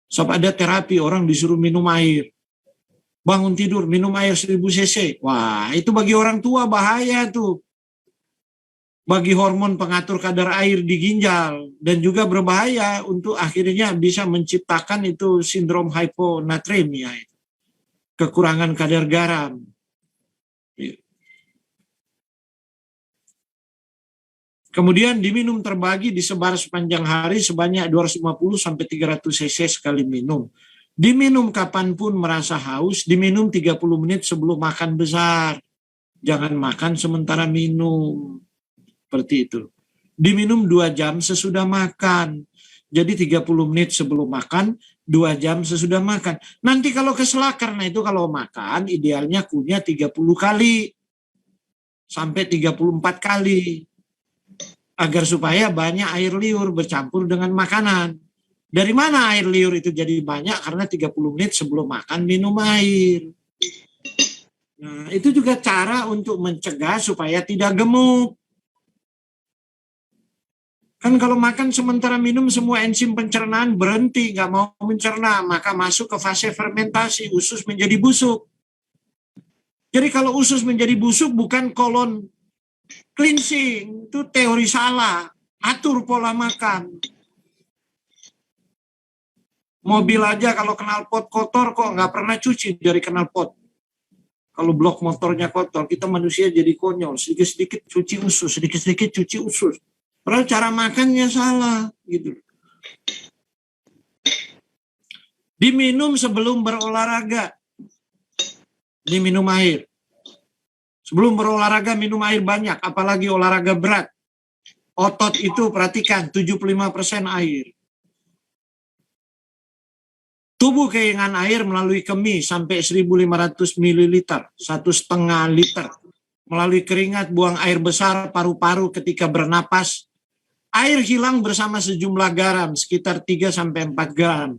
Sebab ada terapi orang disuruh minum air. Bangun tidur, minum air 1000 cc. Wah, itu bagi orang tua bahaya tuh. Bagi hormon pengatur kadar air di ginjal. Dan juga berbahaya untuk akhirnya bisa menciptakan itu sindrom hiponatremia. Kekurangan kadar garam. Kemudian diminum terbagi disebar sepanjang hari sebanyak 250-300 cc sekali minum. Diminum kapanpun merasa haus, diminum 30 menit sebelum makan besar. Jangan makan sementara minum. Seperti itu. Diminum 2 jam sesudah makan. Jadi 30 menit sebelum makan, 2 jam sesudah makan. Nanti kalau keselak, karena itu kalau makan idealnya kunyah 30 kali. Sampai 34 kali. Agar supaya banyak air liur bercampur dengan makanan. Dari mana air liur itu jadi banyak? Karena 30 menit sebelum makan minum air. Nah, itu juga cara untuk mencegah supaya tidak gemuk. Kan kalau makan sementara minum semua enzim pencernaan berhenti, nggak mau mencerna, maka masuk ke fase fermentasi, usus menjadi busuk. Jadi kalau usus menjadi busuk bukan kolon cleansing, itu teori salah. Atur pola makan. Mobil aja kalau knalpot kotor kok nggak pernah cuci dari knalpot. Kalau blok motornya kotor, kita manusia jadi konyol. Sedikit-sedikit cuci usus, sedikit-sedikit cuci usus. Padahal cara makannya salah. Gitu. Diminum sebelum berolahraga. Diminum air. Sebelum berolahraga minum air banyak, apalagi olahraga berat. Otot itu perhatikan, 75% air. Tubuh kehilangan air melalui kemih sampai 1.500 ml, 1,5 liter. Melalui keringat, buang air besar, paru-paru ketika bernapas. Air hilang bersama sejumlah garam, sekitar 3-4 gram.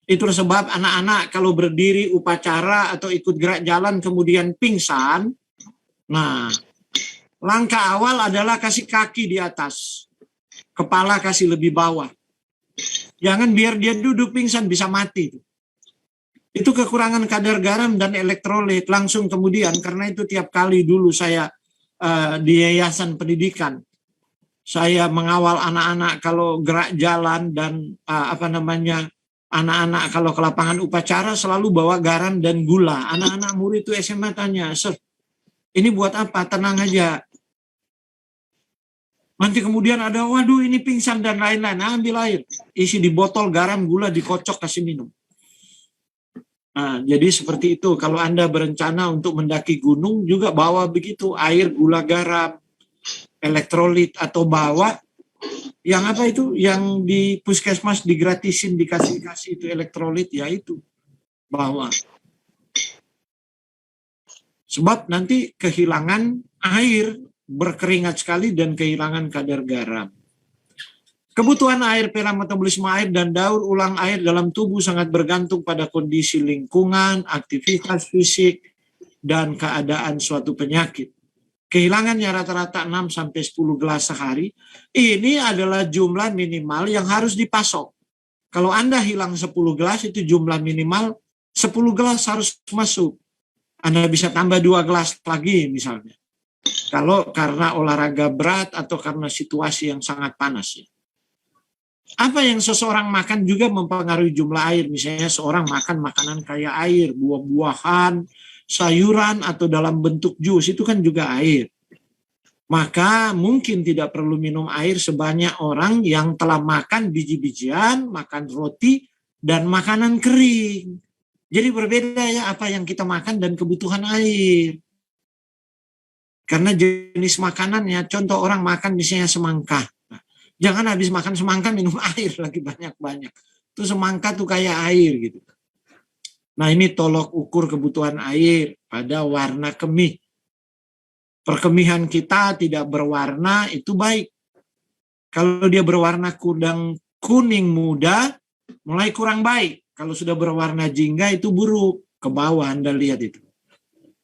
Itu sebab anak-anak kalau berdiri upacara atau ikut gerak jalan kemudian pingsan, nah, langkah awal adalah kasih kaki di atas. Kepala kasih lebih bawah. Jangan biar dia duduk pingsan bisa mati. Itu kekurangan kadar garam dan elektrolit langsung kemudian, karena itu tiap kali dulu saya di yayasan pendidikan, saya mengawal anak-anak kalau gerak jalan dan anak-anak kalau ke lapangan upacara selalu bawa garam dan gula. Anak-anak murid itu SMA tanya, "Sir, ini buat apa?" "Tenang aja." Nanti kemudian ada, waduh ini pingsan dan lain-lain. Nah, ambil air, isi di botol, garam, gula, dikocok, kasih minum. Nah, jadi seperti itu. Kalau Anda berencana untuk mendaki gunung, juga bawa begitu, air, gula, garam, elektrolit, atau bawa yang apa itu, yang di puskesmas digratisin, dikasih itu elektrolit, ya itu, bawa. Sebab nanti kehilangan air, berkeringat sekali dan kehilangan kadar garam. Kebutuhan air, pola metabolisme air, dan daur ulang air dalam tubuh sangat bergantung pada kondisi lingkungan, aktivitas fisik, dan keadaan suatu penyakit. Kehilangannya rata-rata 6-10 gelas sehari. Ini adalah jumlah minimal yang harus dipasok. Kalau Anda hilang 10 gelas, itu jumlah minimal 10 gelas harus masuk. Anda bisa tambah 2 gelas lagi misalnya. Kalau karena olahraga berat atau karena situasi yang sangat panas. Ya. Apa yang seseorang makan juga mempengaruhi jumlah air. Misalnya seorang makan makanan kaya air, buah-buahan, sayuran, atau dalam bentuk jus, itu kan juga air. maka mungkin tidak perlu minum air sebanyak orang yang telah makan biji-bijian, makan roti, dan makanan kering. Jadi berbeda ya apa yang kita makan dan kebutuhan air. Karena jenis makanannya, contoh orang makan misalnya semangka. Jangan habis makan semangka minum air lagi banyak-banyak. Itu semangka tuh kayak air gitu. Nah ini tolok ukur kebutuhan air pada warna kemih. Perkemihan kita tidak berwarna itu baik. Kalau dia berwarna kuning muda, mulai kurang baik. Kalau sudah berwarna jingga itu buruk. Ke bawah Anda lihat itu.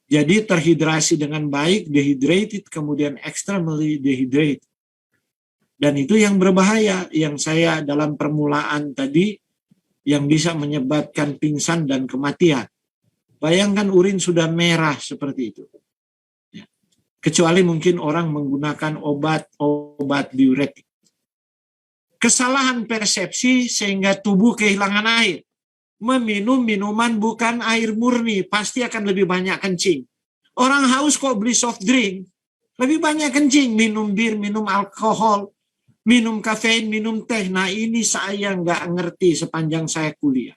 Jadi terhidrasi dengan baik, dehydrated, kemudian extremely dehydrated. Dan itu yang berbahaya, yang saya dalam permulaan tadi, yang bisa menyebabkan pingsan dan kematian. Bayangkan urin sudah merah seperti itu. Kecuali mungkin orang menggunakan obat diuretik. Kesalahan persepsi sehingga tubuh kehilangan air. Meminum minuman bukan air murni, pasti akan lebih banyak kencing. Orang haus kok beli soft drink, lebih banyak kencing. Minum bir, minum alkohol, minum kafein, minum teh. Nah ini saya nggak ngerti sepanjang saya kuliah.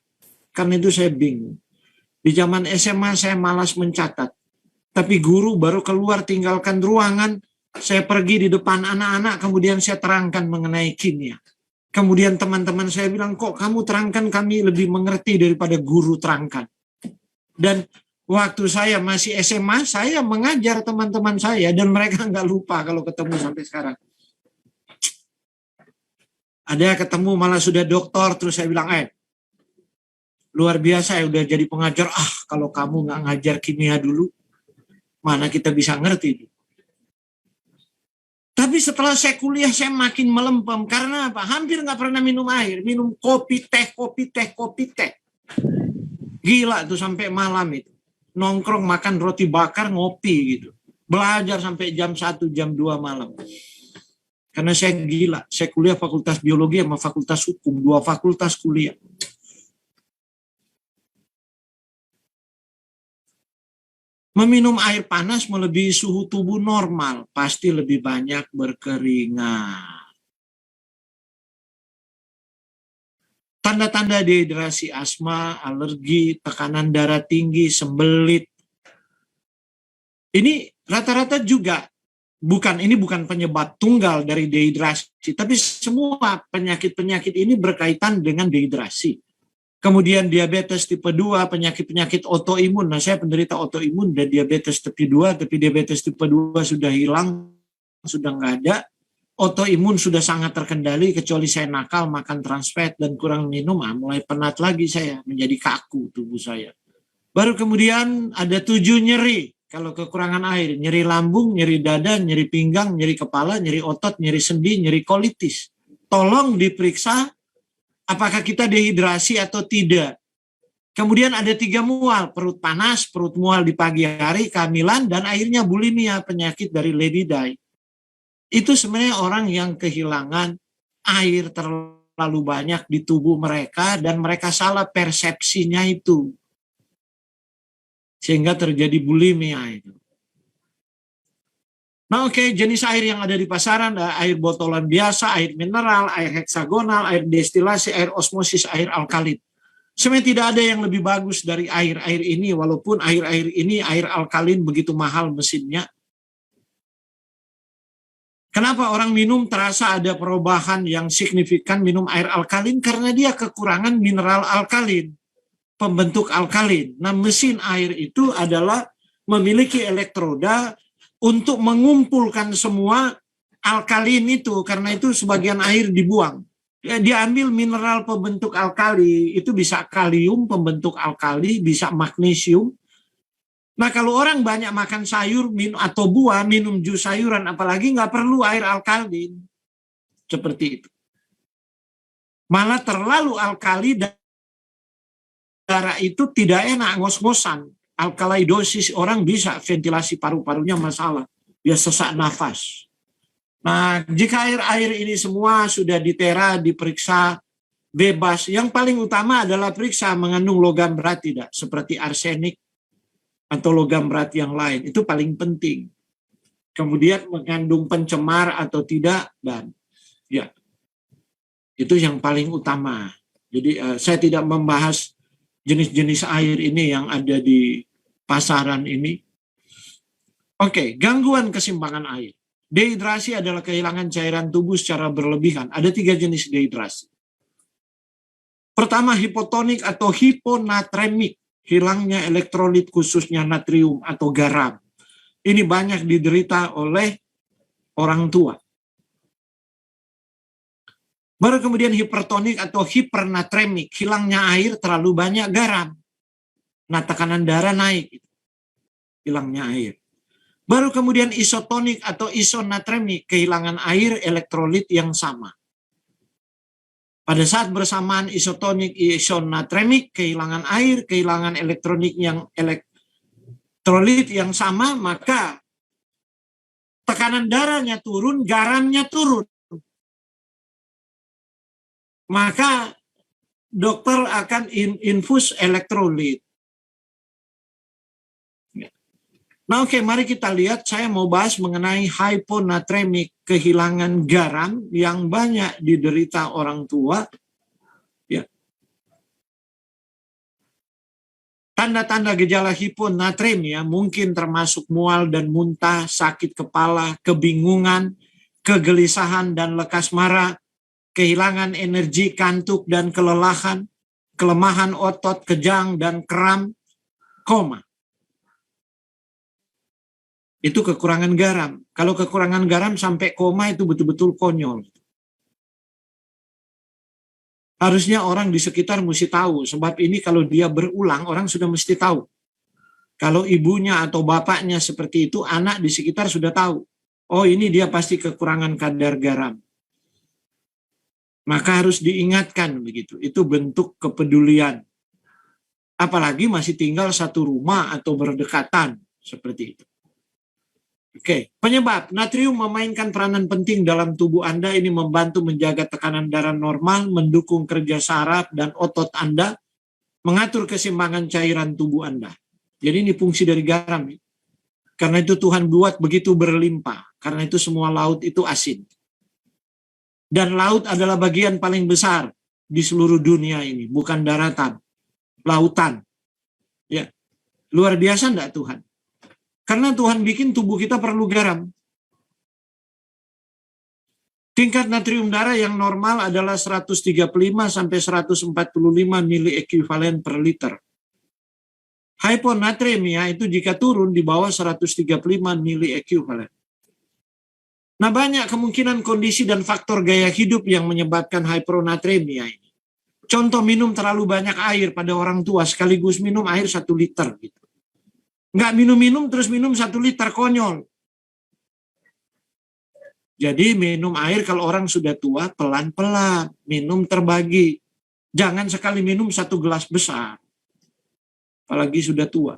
Karena itu saya bingung. Di zaman SMA saya malas mencatat. Tapi guru baru keluar tinggalkan ruangan, saya pergi di depan anak-anak, kemudian saya terangkan mengenai kimia. Kemudian teman-teman saya bilang, kok kamu terangkan kami lebih mengerti daripada guru terangkan. Dan waktu saya masih SMA, saya mengajar teman-teman saya, dan mereka nggak lupa kalau ketemu sampai sekarang. Ada ketemu malah sudah doktor, terus saya bilang, luar biasa ya udah jadi pengajar, kalau kamu nggak ngajar kimia dulu, mana kita bisa ngerti. Tapi setelah saya kuliah saya makin melempem. Karena apa? Hampir nggak pernah minum air. Minum kopi, teh. Gila tuh sampai malam itu. Nongkrong makan roti bakar, ngopi gitu. Belajar sampai jam 1, jam 2 malam. Karena saya gila. Saya kuliah fakultas biologi sama fakultas hukum. 2 fakultas kuliah. Meminum air panas melebihi suhu tubuh normal, pasti lebih banyak berkeringat. Tanda-tanda dehidrasi asma, alergi, tekanan darah tinggi, sembelit. Ini rata-rata juga ini bukan penyebab tunggal dari dehidrasi, tapi semua penyakit-penyakit ini berkaitan dengan dehidrasi. Kemudian diabetes tipe 2, penyakit-penyakit autoimun. Nah, saya penderita autoimun dan diabetes tipe 2, tapi diabetes tipe 2 sudah hilang, sudah nggak ada. Autoimun sudah sangat terkendali, kecuali saya nakal, makan trans fat, dan kurang minum, mulai penat lagi saya, menjadi kaku tubuh saya. Baru kemudian ada 7 nyeri, kalau kekurangan air. Nyeri lambung, nyeri dada, nyeri pinggang, nyeri kepala, nyeri otot, nyeri sendi, nyeri kolitis. Tolong diperiksa apakah kita dehidrasi atau tidak. Kemudian ada 3 mual, perut panas, perut mual di pagi hari, kehamilan, dan akhirnya bulimia, penyakit dari Lady Di. Itu sebenarnya orang yang kehilangan air terlalu banyak di tubuh mereka, dan mereka salah persepsinya itu. Sehingga terjadi bulimia itu. Nah jenis air yang ada di pasaran, air botolan biasa, air mineral, air heksagonal, air destilasi, air osmosis, air alkalin. Sebenarnya tidak ada yang lebih bagus dari air-air ini, walaupun air-air ini, air alkalin begitu mahal mesinnya. Kenapa orang minum terasa ada perubahan yang signifikan minum air alkalin? Karena dia kekurangan mineral alkalin, pembentuk alkalin. Nah mesin air itu adalah memiliki elektroda untuk mengumpulkan semua alkalin itu, karena itu sebagian air dibuang. Dia ambil mineral pembentuk alkali, itu bisa kalium pembentuk alkali, bisa magnesium. Nah kalau orang banyak makan sayur atau buah, minum jus sayuran, apalagi nggak perlu air alkalin. Seperti itu. Malah terlalu alkali, darah itu tidak enak, ngos-ngosan. Alkaloidosis, orang bisa ventilasi paru-parunya masalah, dia sesak nafas. Nah, jika air-air ini semua sudah ditera, diperiksa bebas, yang paling utama adalah periksa mengandung logam berat tidak, seperti arsenik atau logam berat yang lain, itu paling penting. kemudian mengandung pencemar atau tidak, dan ya itu yang paling utama. Jadi saya tidak membahas jenis-jenis air ini yang ada di pasaran ini. Oke, gangguan keseimbangan air. Dehidrasi adalah kehilangan cairan tubuh secara berlebihan. Ada 3 jenis dehidrasi. Pertama, hipotonik atau hiponatremik, hilangnya elektrolit khususnya natrium atau garam. Ini banyak diderita oleh orang tua. Baru kemudian hipertonik atau hipernatremik, hilangnya air, terlalu banyak garam. Nah, tekanan darah naik, hilangnya air. Baru kemudian isotonik atau isonatremik, kehilangan air, elektrolit yang sama. Pada saat bersamaan isotonik, isonatremik, kehilangan air, kehilangan elektrolit yang sama, maka tekanan darahnya turun, garamnya turun. Maka dokter akan infus elektrolit. Nah, oke, mari kita lihat. Saya mau bahas mengenai hyponatremik, kehilangan garam yang banyak diderita orang tua. Ya. Tanda-tanda gejala hiponatremia mungkin termasuk mual dan muntah, sakit kepala, kebingungan, kegelisahan dan lekas marah, kehilangan energi, kantuk dan kelelahan, kelemahan otot, kejang dan kram, koma. Itu kekurangan garam. Kalau kekurangan garam sampai koma itu betul-betul konyol. Harusnya orang di sekitar mesti tahu, sebab ini kalau dia berulang, orang sudah mesti tahu. Kalau ibunya atau bapaknya seperti itu, anak di sekitar sudah tahu. Oh, ini dia pasti kekurangan kadar garam. Maka harus diingatkan begitu. Itu bentuk kepedulian. Apalagi masih tinggal satu rumah atau berdekatan seperti itu. Oke, penyebab natrium memainkan peranan penting dalam tubuh Anda. Ini membantu menjaga tekanan darah normal, mendukung kerja saraf dan otot Anda, mengatur keseimbangan cairan tubuh Anda. Jadi ini fungsi dari garam. Karena itu Tuhan buat begitu berlimpah. Karena itu semua laut itu asin. Dan laut adalah bagian paling besar di seluruh dunia ini, bukan daratan, lautan. Ya, luar biasa enggak Tuhan? Karena Tuhan bikin tubuh kita perlu garam. Tingkat natrium darah yang normal adalah 135 sampai 145 mili ekuivalen per liter. Hyponatremia itu jika turun di bawah 135 mili ekuivalen. Nah, banyak kemungkinan kondisi dan faktor gaya hidup yang menyebabkan hyponatremia ini. Contoh, minum terlalu banyak air pada orang tua, sekaligus minum air 1 liter gitu. Nggak minum-minum terus minum 1 liter, konyol. Jadi minum air kalau orang sudah tua pelan-pelan, minum terbagi. Jangan sekali minum 1 gelas besar, apalagi sudah tua.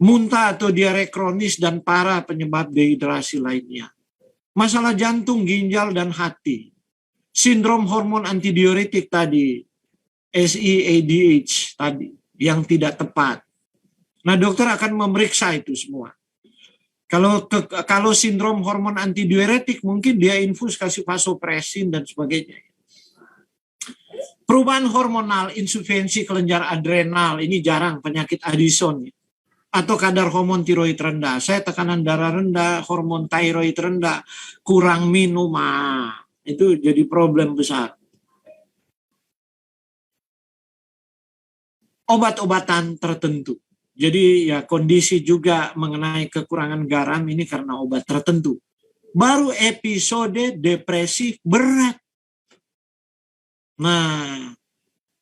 Muntah atau diare kronis dan parah penyebab dehidrasi lainnya. Masalah jantung, ginjal, dan hati. Sindrom hormon antidiuretik tadi, SIADH tadi, yang tidak tepat. Nah, dokter akan memeriksa itu semua. Kalau sindrom hormon antidiuretik, mungkin dia infus kasih vasopresin dan sebagainya. Perubahan hormonal, insufisiensi kelenjar adrenal, ini jarang, penyakit Addison. Atau kadar hormon tiroid rendah. Saya tekanan darah rendah, hormon tiroid rendah, kurang minum, itu jadi problem besar. Obat-obatan tertentu. Jadi ya kondisi juga mengenai kekurangan garam ini karena obat tertentu. Baru episode depresif berat. Nah,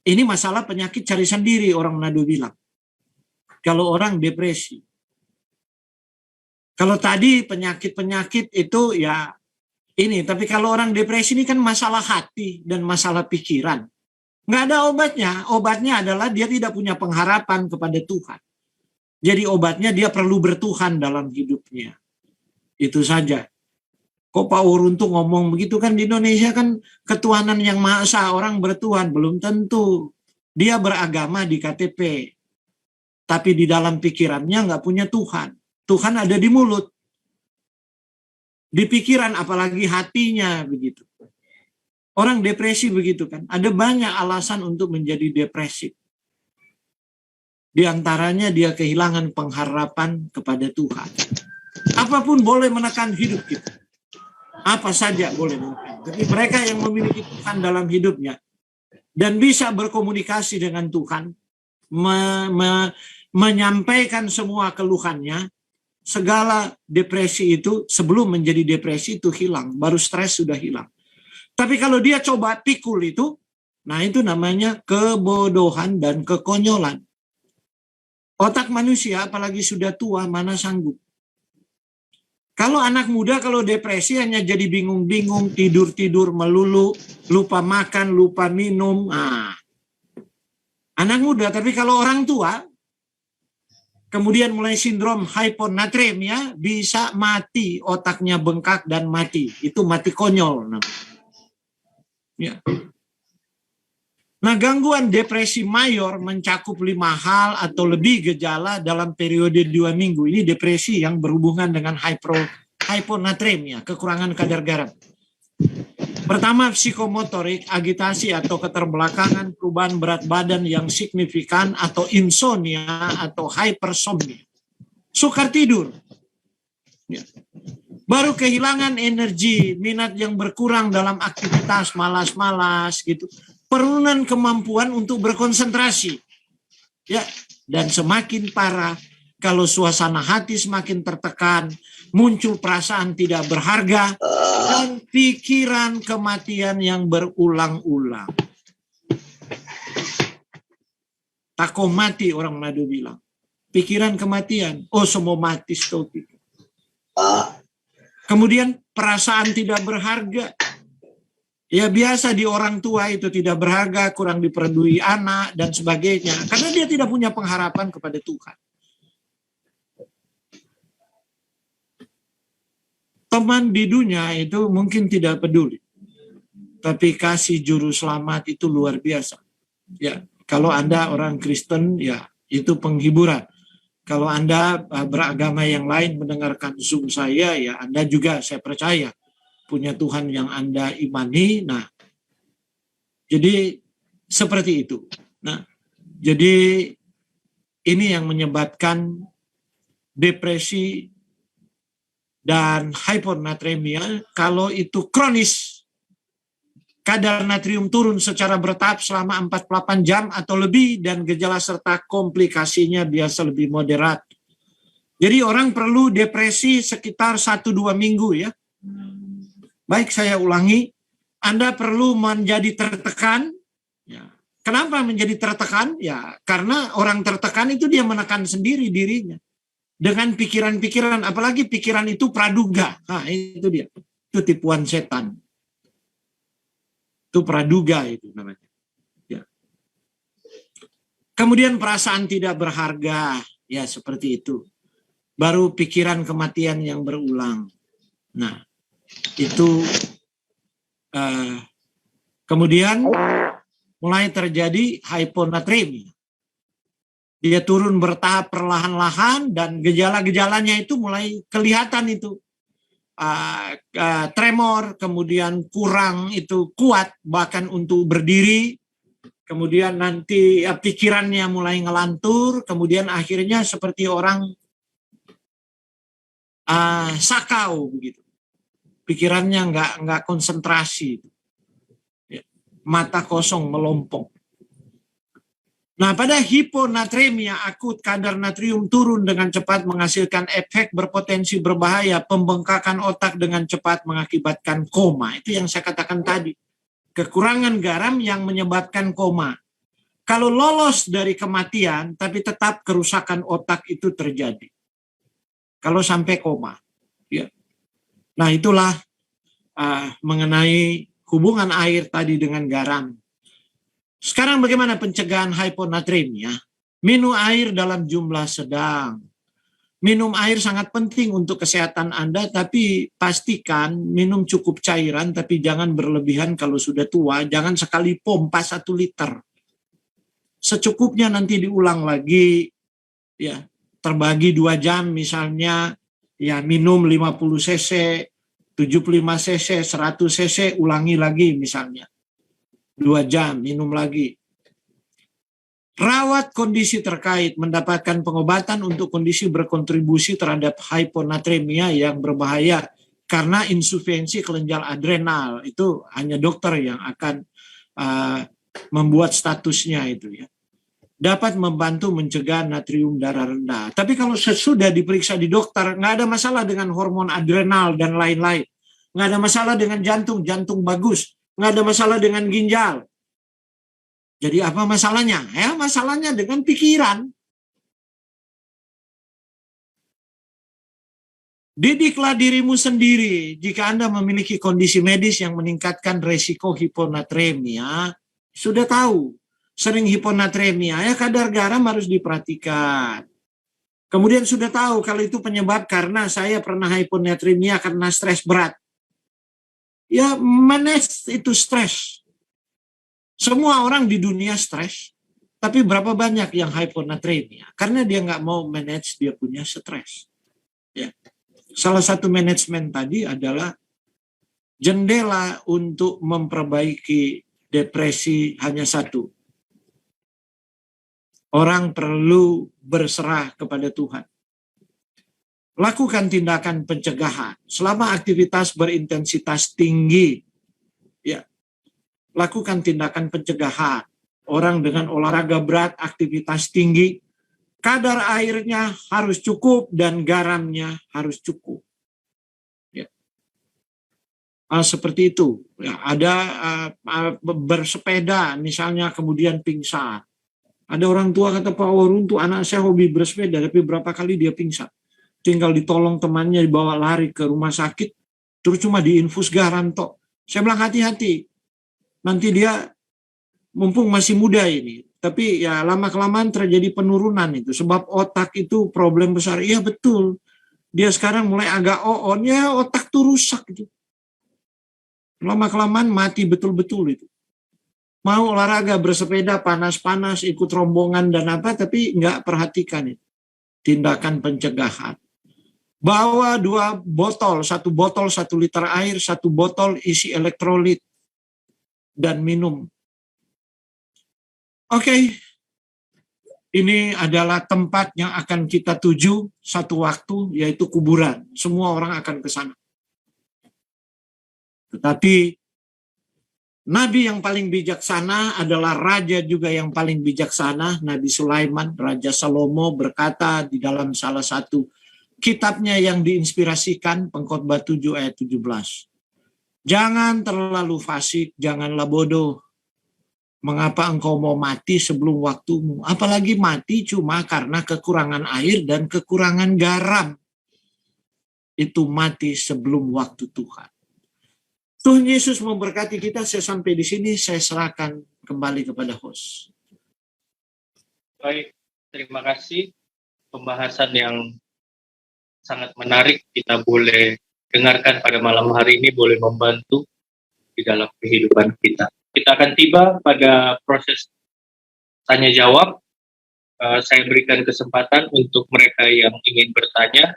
ini masalah penyakit cari sendiri orang Manado bilang. Kalau orang depresi. Kalau tadi penyakit-penyakit itu ya ini. Tapi kalau orang depresi ini kan masalah hati dan masalah pikiran. Nggak ada obatnya. Obatnya adalah dia tidak punya pengharapan kepada Tuhan. Jadi obatnya dia perlu bertuhan dalam hidupnya. Itu saja. Kok Pak Uruntu ngomong begitu, kan di Indonesia kan ketuhanan yang Maha Esa, orang bertuhan. Belum tentu. Dia beragama di KTP. Tapi di dalam pikirannya nggak punya Tuhan. Tuhan ada di mulut. Di pikiran apalagi hatinya begitu. Orang depresi begitu kan. Ada banyak alasan untuk menjadi depresi. Di antaranya dia kehilangan pengharapan kepada Tuhan. Apapun boleh menekan hidup kita. Apa saja boleh menekan. Tapi mereka yang memiliki Tuhan dalam hidupnya dan bisa berkomunikasi dengan Tuhan, menyampaikan semua keluhannya, segala depresi itu sebelum menjadi depresi itu hilang, baru stres sudah hilang. Tapi kalau dia coba pikul itu, nah itu namanya kebodohan dan kekonyolan. Otak manusia apalagi sudah tua mana sanggup. Kalau anak muda kalau depresi hanya jadi bingung-bingung, tidur-tidur melulu, lupa makan, lupa minum. Nah, anak muda, tapi kalau orang tua kemudian mulai sindrom hiponatremia, bisa mati, otaknya bengkak dan mati. Itu mati konyol. Ya. Nah, gangguan depresi mayor mencakup 5 hal atau lebih gejala dalam periode 2 minggu. Ini depresi yang berhubungan dengan hiponatremia, kekurangan kadar garam. Pertama, psikomotorik, agitasi atau keterbelakangan, perubahan berat badan yang signifikan atau insomnia atau hypersomnia. Sukar tidur. Ya. Baru kehilangan energi, minat yang berkurang dalam aktivitas, malas-malas gitu. Penurunan kemampuan untuk berkonsentrasi. Ya, dan semakin parah kalau suasana hati semakin tertekan, muncul perasaan tidak berharga, dan pikiran kematian yang berulang-ulang. Tako mati orang Manado bilang. Pikiran kematian. Oh, semua mati stopi. Kemudian perasaan tidak berharga. Ya biasa di orang tua itu tidak berharga, kurang diperdui anak, dan sebagainya. Karena dia tidak punya pengharapan kepada Tuhan. Teman di dunia itu mungkin tidak peduli, tapi kasih juru selamat itu luar biasa. Ya, kalau Anda orang Kristen, ya itu penghiburan. Kalau Anda beragama yang lain mendengarkan Zoom saya, ya Anda juga saya percaya punya Tuhan yang Anda imani. Nah, jadi seperti itu. Nah, jadi ini yang menyebabkan depresi dan hiponatremia. Kalau itu kronis, kadar natrium turun secara bertahap selama 48 jam atau lebih, dan gejala serta komplikasinya biasa lebih moderat. Jadi orang perlu depresi sekitar 1-2 minggu ya. Baik, saya ulangi, Anda perlu menjadi tertekan. Ya. Kenapa menjadi tertekan? Ya, karena orang tertekan itu dia menekan sendiri dirinya. Dengan pikiran-pikiran, apalagi pikiran itu praduga. Nah, itu dia. Itu tipuan setan. Itu praduga itu namanya. Ya. Kemudian perasaan tidak berharga. Ya, seperti itu. Baru pikiran kematian yang berulang. Nah, itu kemudian mulai terjadi hiponatremia. Dia turun bertahap perlahan-lahan dan gejala-gejalanya itu mulai kelihatan itu. Tremor, kemudian kurang itu kuat bahkan untuk berdiri, kemudian nanti pikirannya mulai ngelantur, kemudian akhirnya seperti orang sakau begitu. Pikirannya nggak konsentrasi. Ya. Mata kosong melompong. Nah, pada hiponatremia akut, kadar natrium turun dengan cepat menghasilkan efek berpotensi berbahaya, pembengkakan otak dengan cepat mengakibatkan koma. Itu yang saya katakan tadi. Kekurangan garam yang menyebabkan koma. Kalau lolos dari kematian, tapi tetap kerusakan otak itu terjadi. Kalau sampai koma. Ya. Nah, itulah mengenai hubungan air tadi dengan garam. Sekarang bagaimana pencegahan hiponatremia? Minum air dalam jumlah sedang. Minum air sangat penting untuk kesehatan Anda, tapi pastikan minum cukup cairan, tapi jangan berlebihan kalau sudah tua. Jangan sekali pompa 1 liter. Secukupnya nanti diulang lagi, ya terbagi 2 jam misalnya, ya minum 50 cc, 75 cc, 100 cc, ulangi lagi misalnya. 2 jam, minum lagi. Rawat kondisi terkait, mendapatkan pengobatan untuk kondisi berkontribusi terhadap hiponatremia yang berbahaya karena insufiensi kelenjar adrenal. Itu hanya dokter yang akan membuat statusnya itu ya. Dapat membantu mencegah natrium darah rendah. Tapi kalau sesudah diperiksa di dokter, nggak ada masalah dengan hormon adrenal dan lain-lain. Nggak ada masalah dengan jantung, jantung bagus. Nggak ada masalah dengan ginjal. Jadi apa masalahnya? Ya, masalahnya dengan pikiran. Didiklah dirimu sendiri. Jika Anda memiliki kondisi medis yang meningkatkan resiko hiponatremia, sudah tahu. Sering hiponatremia, ya kadar garam harus diperhatikan. Kemudian sudah tahu kalau itu penyebab karena saya pernah hiponatremia karena stres berat. Ya manage itu stres. Semua orang di dunia stres, tapi berapa banyak yang hiponatremia? Karena dia nggak mau manage dia punya stres. Ya. Salah satu manajemen tadi adalah jendela untuk memperbaiki depresi hanya satu. Orang perlu berserah kepada Tuhan. Lakukan tindakan pencegahan selama aktivitas berintensitas tinggi. Ya. Lakukan tindakan pencegahan. Orang dengan olahraga berat, aktivitas tinggi, kadar airnya harus cukup dan garamnya harus cukup. Ya. Seperti itu. Ya, ada bersepeda misalnya kemudian pingsan. Ada orang tua kata Pak Waruntu, anak saya hobi bersepeda, tapi berapa kali dia pingsan. Tinggal ditolong temannya, dibawa lari ke rumah sakit, terus cuma diinfus garam tok. Saya bilang hati-hati. Nanti dia mumpung masih muda ini, tapi ya lama-kelamaan terjadi penurunan itu. Sebab otak itu problem besar. Iya betul. Dia sekarang mulai agak on, ya otak tuh rusak gitu. Lama-kelamaan mati betul-betul itu. Mau olahraga, bersepeda, panas-panas, ikut rombongan dan apa, tapi nggak perhatikan itu. Tindakan pencegahan. Bawa 2 botol, 1 botol 1 liter air, 1 botol isi elektrolit, dan minum. Oke. Ini adalah tempat yang akan kita tuju satu waktu, yaitu kuburan. Semua orang akan ke sana. Tetapi Nabi yang paling bijaksana adalah raja juga yang paling bijaksana, Nabi Sulaiman, Raja Salomo berkata di dalam salah satu kitabnya yang diinspirasikan, Pengkhotbah 7 ayat 17. Jangan terlalu fasik, janganlah bodoh. Mengapa engkau mau mati sebelum waktumu? Apalagi mati cuma karena kekurangan air dan kekurangan garam. Itu mati sebelum waktu Tuhan. Tuhan Yesus memberkati kita. Saya sampai di sini, saya serahkan kembali kepada host. Baik, terima kasih. Pembahasan yang sangat menarik kita boleh dengarkan pada malam hari ini, boleh membantu di dalam kehidupan kita. Kita akan tiba pada proses tanya jawab. Saya berikan kesempatan untuk mereka yang ingin bertanya,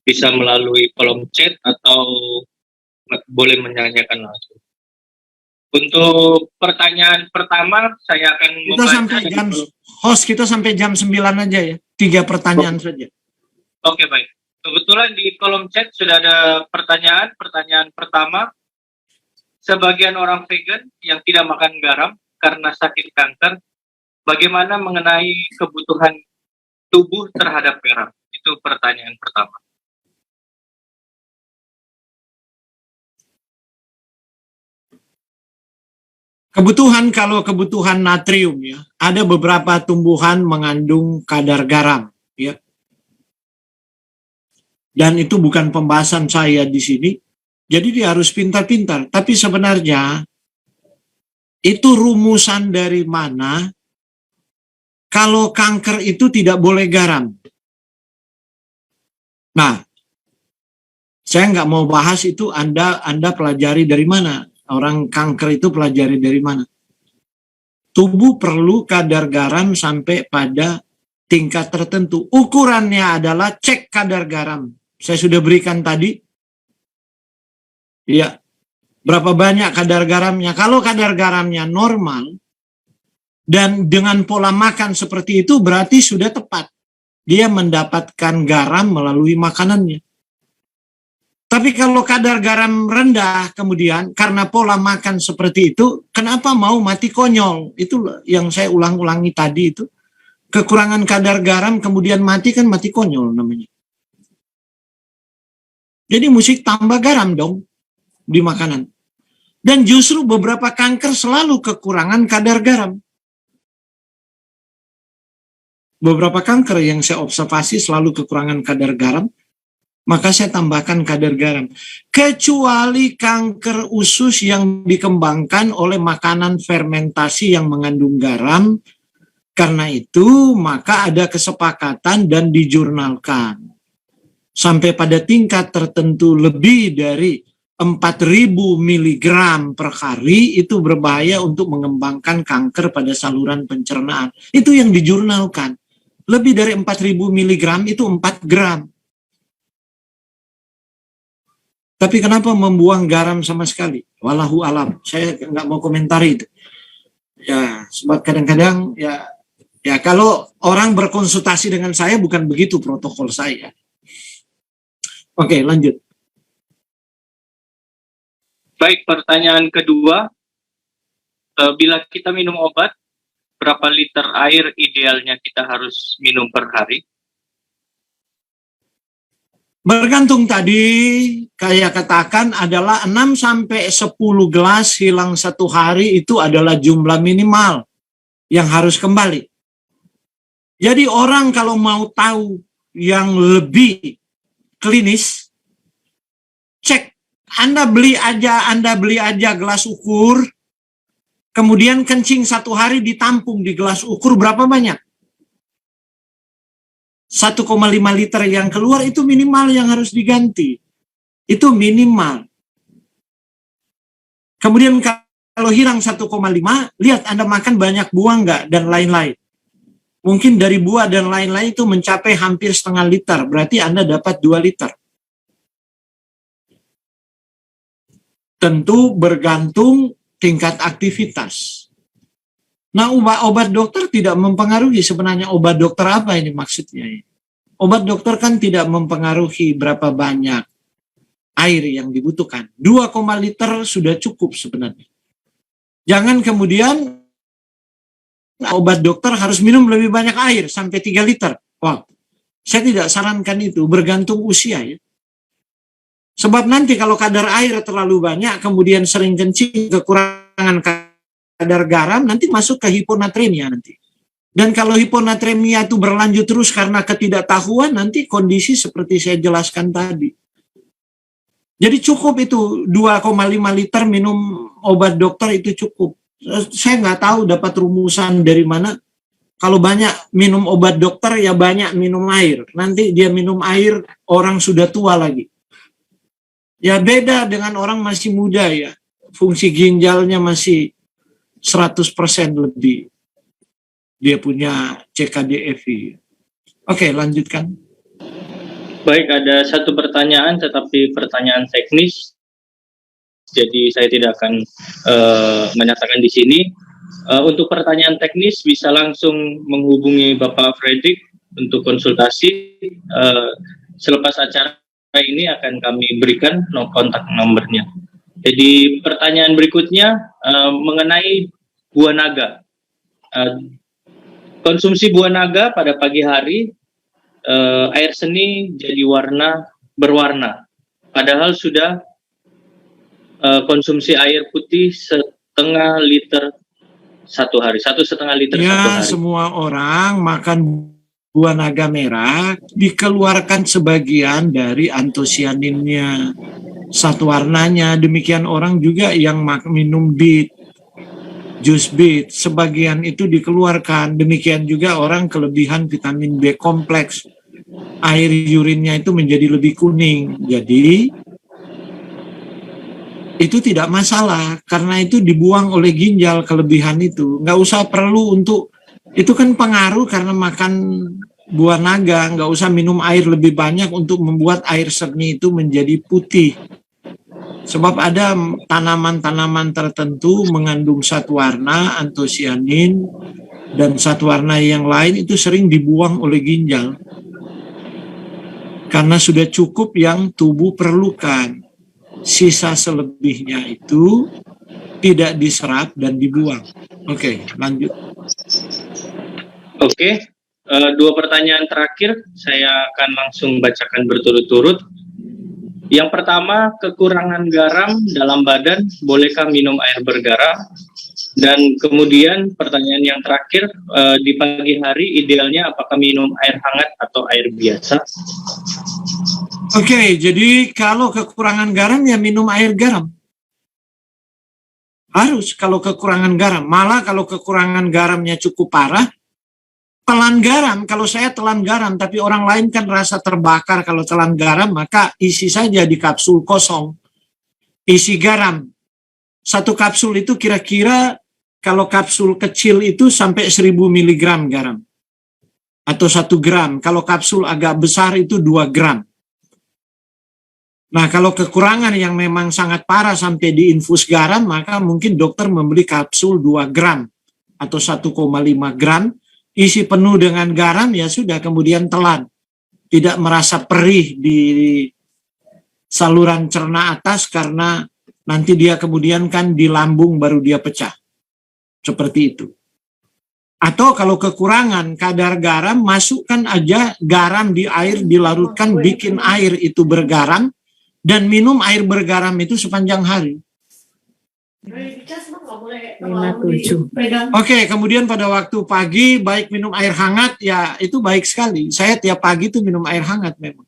bisa melalui kolom chat atau boleh menanyakan langsung. Untuk pertanyaan pertama, saya akan kita sampai kita sampai jam 9 aja ya. 3 pertanyaan saja. Oke, baik. Kebetulan di kolom chat sudah ada pertanyaan. Pertanyaan pertama, sebagian orang vegan yang tidak makan garam karena sakit kanker, bagaimana mengenai kebutuhan tubuh terhadap garam? Itu pertanyaan pertama. Kebutuhan, kalau kebutuhan natrium ya, ada beberapa tumbuhan mengandung kadar garam ya. Dan itu bukan pembahasan saya di sini. Jadi dia harus pintar-pintar. Tapi sebenarnya itu rumusan dari mana kalau kanker itu tidak boleh garam. Nah, saya nggak mau bahas itu, Anda pelajari dari mana. Orang kanker itu pelajari dari mana? Tubuh perlu kadar garam sampai pada tingkat tertentu. Ukurannya adalah cek kadar garam. Saya sudah berikan tadi. Ya, berapa banyak kadar garamnya? Kalau kadar garamnya normal dan dengan pola makan seperti itu berarti sudah tepat. Dia mendapatkan garam melalui makanannya. Tapi kalau kadar garam rendah kemudian karena pola makan seperti itu, kenapa mau mati konyol? Itu yang saya ulang-ulangi tadi itu. Kekurangan kadar garam kemudian mati kan mati konyol namanya. Jadi mesti tambah garam dong di makanan. Dan justru beberapa kanker selalu kekurangan kadar garam. Beberapa kanker yang saya observasi selalu kekurangan kadar garam. Maka saya tambahkan kadar garam. Kecuali kanker usus yang dikembangkan oleh makanan fermentasi yang mengandung garam. Karena itu maka ada kesepakatan dan dijurnalkan. Sampai pada tingkat tertentu lebih dari 4.000 mg per hari itu berbahaya untuk mengembangkan kanker pada saluran pencernaan. Itu yang dijurnalkan. Lebih dari 4.000 mg itu 4 gram. Tapi kenapa membuang garam sama sekali? Wallahu alam. Saya nggak mau komentari itu. Ya, sebab kadang-kadang ya kalau orang berkonsultasi dengan saya bukan begitu protokol saya. Oke, lanjut. Baik, pertanyaan kedua. Bila kita minum obat, berapa liter air idealnya kita harus minum per hari? Bergantung tadi, kayak katakan adalah 6-10 gelas hilang satu hari itu adalah jumlah minimal yang harus kembali. Jadi orang kalau mau tahu yang lebih klinis, cek, Anda beli aja gelas ukur, kemudian kencing satu hari ditampung di gelas ukur berapa banyak? 1,5 liter yang keluar itu minimal yang harus diganti. Itu minimal. Kemudian kalau hilang 1,5, lihat Anda makan banyak buah nggak dan lain-lain. Mungkin dari buah dan lain-lain itu mencapai hampir setengah liter. Berarti Anda dapat 2 liter. Tentu bergantung tingkat aktivitas. Nah, obat dokter tidak mempengaruhi sebenarnya obat dokter apa ini maksudnya. Obat dokter kan tidak mempengaruhi berapa banyak air yang dibutuhkan. 2, liter sudah cukup sebenarnya. Jangan kemudian obat dokter harus minum lebih banyak air sampai 3 liter. Wow, saya tidak sarankan itu, bergantung usia ya. Sebab nanti kalau kadar air terlalu banyak, kemudian sering kencing, kekurangan kadar garam, nanti masuk ke hiponatremia nanti. Dan kalau hiponatremia itu berlanjut terus karena ketidaktahuan, nanti kondisi seperti saya jelaskan tadi. Jadi cukup itu 2,5 liter minum obat dokter itu cukup. Saya nggak tahu dapat rumusan dari mana. Kalau banyak minum obat dokter ya banyak minum air. Nanti dia minum air orang sudah tua lagi. Ya beda dengan orang masih muda ya. Fungsi ginjalnya masih 100% lebih. Dia punya CKD-EV. Oke, lanjutkan. Baik, ada satu pertanyaan tetapi pertanyaan teknis. Jadi saya tidak akan menyatakan di sini. Untuk pertanyaan teknis bisa langsung menghubungi Bapak Fredrik untuk konsultasi. Selepas acara ini akan kami berikan kontak nomornya. Jadi pertanyaan berikutnya mengenai buah naga. Konsumsi buah naga pada pagi hari, air seni jadi berwarna. Padahal sudah konsumsi air putih 1,5 liter satu hari, 1,5 liter ya, satu hari. Semua orang makan buah naga merah dikeluarkan sebagian dari antosianinnya, zat warnanya. Demikian orang juga yang minum beet, jus beet, sebagian itu dikeluarkan. Demikian juga orang kelebihan vitamin B kompleks, air urinnya itu menjadi lebih kuning. Jadi itu tidak masalah karena itu dibuang oleh ginjal kelebihan itu. Nggak usah perlu untuk itu kan pengaruh karena makan buah naga, nggak usah minum air lebih banyak untuk membuat air seni itu menjadi putih. Sebab ada tanaman-tanaman tertentu mengandung zat warna, antosianin, dan zat warna yang lain itu sering dibuang oleh ginjal. Karena sudah cukup yang tubuh perlukan. Sisa selebihnya itu tidak diserap dan dibuang. Oke, lanjut. Oke, dua pertanyaan terakhir saya akan langsung bacakan berturut-turut. Yang pertama, kekurangan garam dalam badan, bolehkah minum air bergaram? Dan kemudian pertanyaan yang terakhir, di pagi hari idealnya apakah minum air hangat atau air biasa? Oke, jadi kalau kekurangan garam ya minum air garam. Harus kalau kekurangan garam. Malah kalau kekurangan garamnya cukup parah, telan garam. Kalau saya telan garam, tapi orang lain kan rasa terbakar kalau telan garam, maka isi saja di kapsul kosong. Isi garam. Satu kapsul itu kira-kira kalau kapsul kecil itu sampai 1000 mg garam. Atau 1 gram. Kalau kapsul agak besar itu 2 gram. Nah, kalau kekurangan yang memang sangat parah sampai diinfus garam, maka mungkin dokter membeli kapsul 2 gram atau 1,5 gram, isi penuh dengan garam, ya sudah, kemudian telan. Tidak merasa perih di saluran cerna atas karena nanti dia kemudian kan di lambung baru dia pecah. Seperti itu. Atau kalau kekurangan kadar garam, masukkan aja garam di air, dilarutkan, bikin air itu bergaram, dan minum air bergaram itu sepanjang hari. 57. Oke, kemudian pada waktu pagi baik minum air hangat, ya itu baik sekali. Saya tiap pagi tuh minum air hangat memang.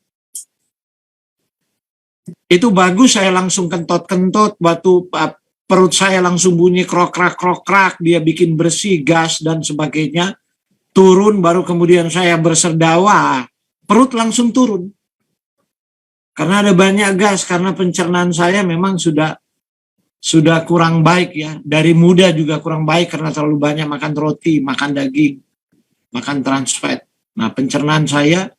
Itu bagus, saya langsung kentot-kentot, batu perut saya langsung bunyi krok-krak, dia bikin bersih, gas dan sebagainya. Turun, baru kemudian saya berserdawa, perut langsung turun. Karena ada banyak gas, karena pencernaan saya memang sudah kurang baik ya. Dari muda juga kurang baik karena terlalu banyak makan roti, makan daging, makan trans fat. Nah, pencernaan saya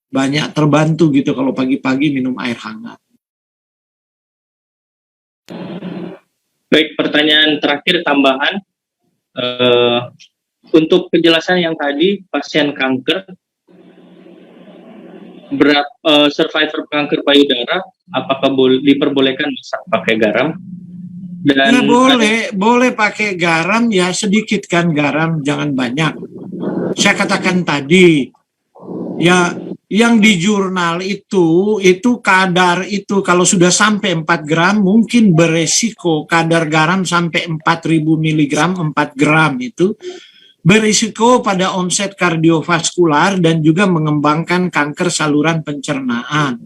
banyak terbantu gitu kalau pagi-pagi minum air hangat. Baik, pertanyaan terakhir tambahan. Untuk penjelasan yang tadi, pasien kanker, survivor kanker payudara, apakah diperbolehkan masak pakai garam? Dan ya boleh pakai garam, ya sedikit kan garam, jangan banyak. Saya katakan tadi, ya yang di jurnal itu kadar itu kalau sudah sampai 4 gram mungkin beresiko, kadar garam sampai 4000 mg 4 gram itu berisiko pada onset kardiovaskular dan juga mengembangkan kanker saluran pencernaan.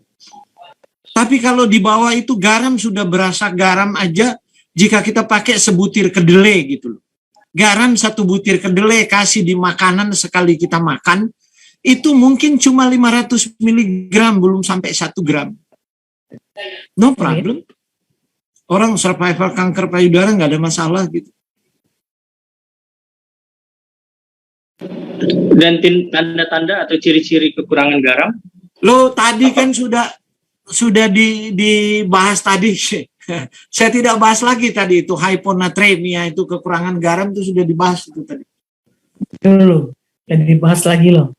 Tapi kalau di bawah itu garam sudah berasa garam aja, jika kita pakai sebutir kedelai gitu loh. Garam 1 butir kedelai kasih di makanan sekali kita makan, itu mungkin cuma 500 mg, belum sampai 1 gram. No problem. Orang survivor kanker payudara nggak ada masalah gitu. Dan tanda-tanda atau ciri-ciri kekurangan garam? Lo tadi kan sudah dibahas tadi. Saya tidak bahas lagi tadi itu hyponatremia, itu kekurangan garam itu sudah dibahas itu tadi. Dulu, dan dibahas lagi loh.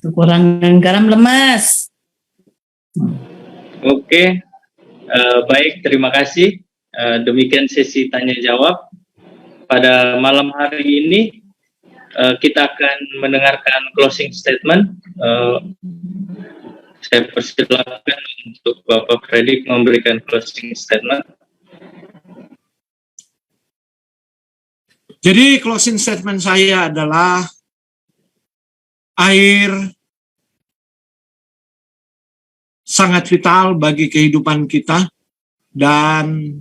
Kekurangan garam, lemas. Oke, baik, terima kasih. Demikian sesi tanya jawab. Pada malam hari ini kita akan mendengarkan closing statement. Saya persilakan untuk Bapak Fredrik memberikan closing statement. Jadi closing statement saya adalah air sangat vital bagi kehidupan kita, dan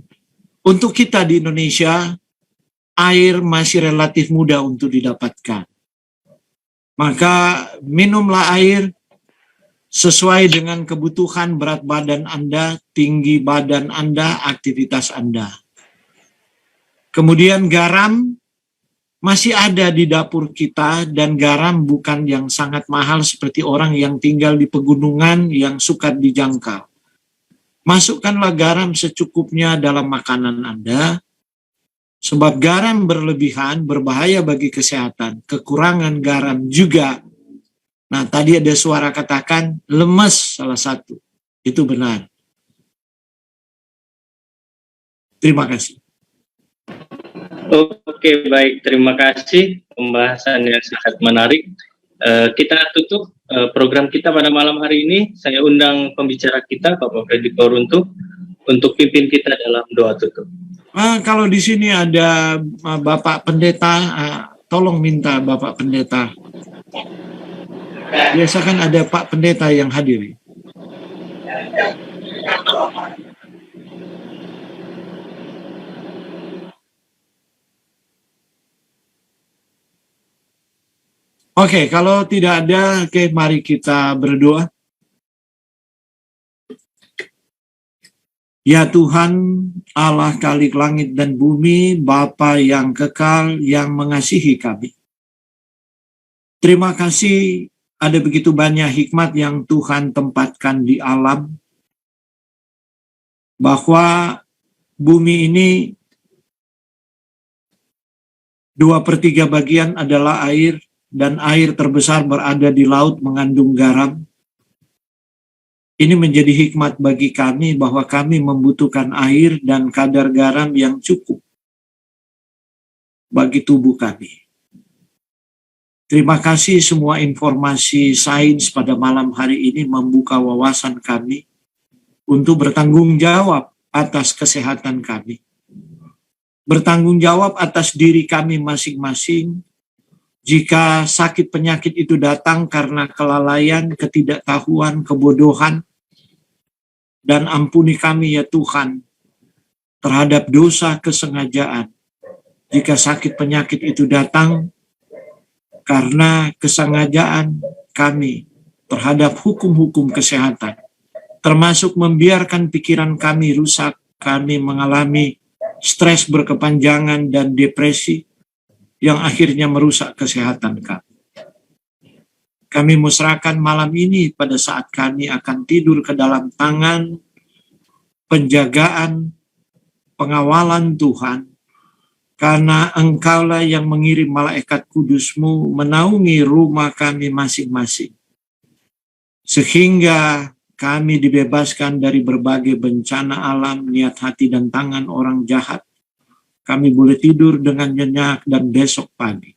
untuk kita di Indonesia, air masih relatif mudah untuk didapatkan. Maka minumlah air sesuai dengan kebutuhan berat badan Anda, tinggi badan Anda, aktivitas Anda. Kemudian garam masih ada di dapur kita, dan garam bukan yang sangat mahal seperti orang yang tinggal di pegunungan yang sukar dijangkau. Masukkanlah garam secukupnya dalam makanan Anda, sebab garam berlebihan berbahaya bagi kesehatan. Kekurangan garam juga. Nah, tadi ada suara katakan lemes salah satu. Itu benar. Terima kasih. Oke, baik. Terima kasih. Pembahasan yang sangat menarik. Kita tutup program kita pada malam hari ini. Saya undang pembicara kita, Bapak Freddy Koruntu, untuk pimpin kita dalam doa tutup. Kalau di sini ada Bapak Pendeta, tolong minta Bapak Pendeta. Biasa kan ada Pak Pendeta yang hadir. Oke, kalau tidak ada, mari kita berdoa. Ya Tuhan, Allah Khalik langit dan bumi, Bapa yang kekal, yang mengasihi kami. Terima kasih ada begitu banyak hikmat yang Tuhan tempatkan di alam, bahwa bumi ini 2/3 bagian adalah air, dan air terbesar berada di laut mengandung garam. Ini menjadi hikmat bagi kami bahwa kami membutuhkan air dan kadar garam yang cukup bagi tubuh kami. Terima kasih semua informasi sains pada malam hari ini membuka wawasan kami untuk bertanggung jawab atas kesehatan kami. Bertanggung jawab atas diri kami masing-masing. Jika sakit penyakit itu datang karena kelalaian, ketidaktahuan, kebodohan, dan ampuni kami ya Tuhan terhadap dosa kesengajaan. Jika sakit penyakit itu datang karena kesengajaan kami terhadap hukum-hukum kesehatan, termasuk membiarkan pikiran kami rusak, kami mengalami stres berkepanjangan dan depresi, yang akhirnya merusak kesehatan kami. Kami musrahkan malam ini pada saat kami akan tidur ke dalam tangan, penjagaan, pengawalan Tuhan, karena Engkaulah yang mengirim malaikat kudus-Mu menaungi rumah kami masing-masing, sehingga kami dibebaskan dari berbagai bencana alam, niat hati dan tangan orang jahat. Kami boleh tidur dengan nyenyak dan besok pagi,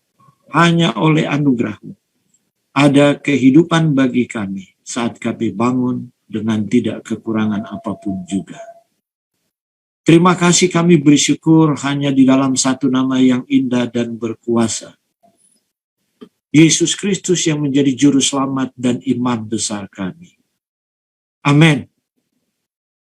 hanya oleh anugerah-Mu, ada kehidupan bagi kami saat kami bangun dengan tidak kekurangan apapun juga. Terima kasih, kami bersyukur hanya di dalam satu nama yang indah dan berkuasa, Yesus Kristus yang menjadi juru selamat dan imam besar kami. Amin.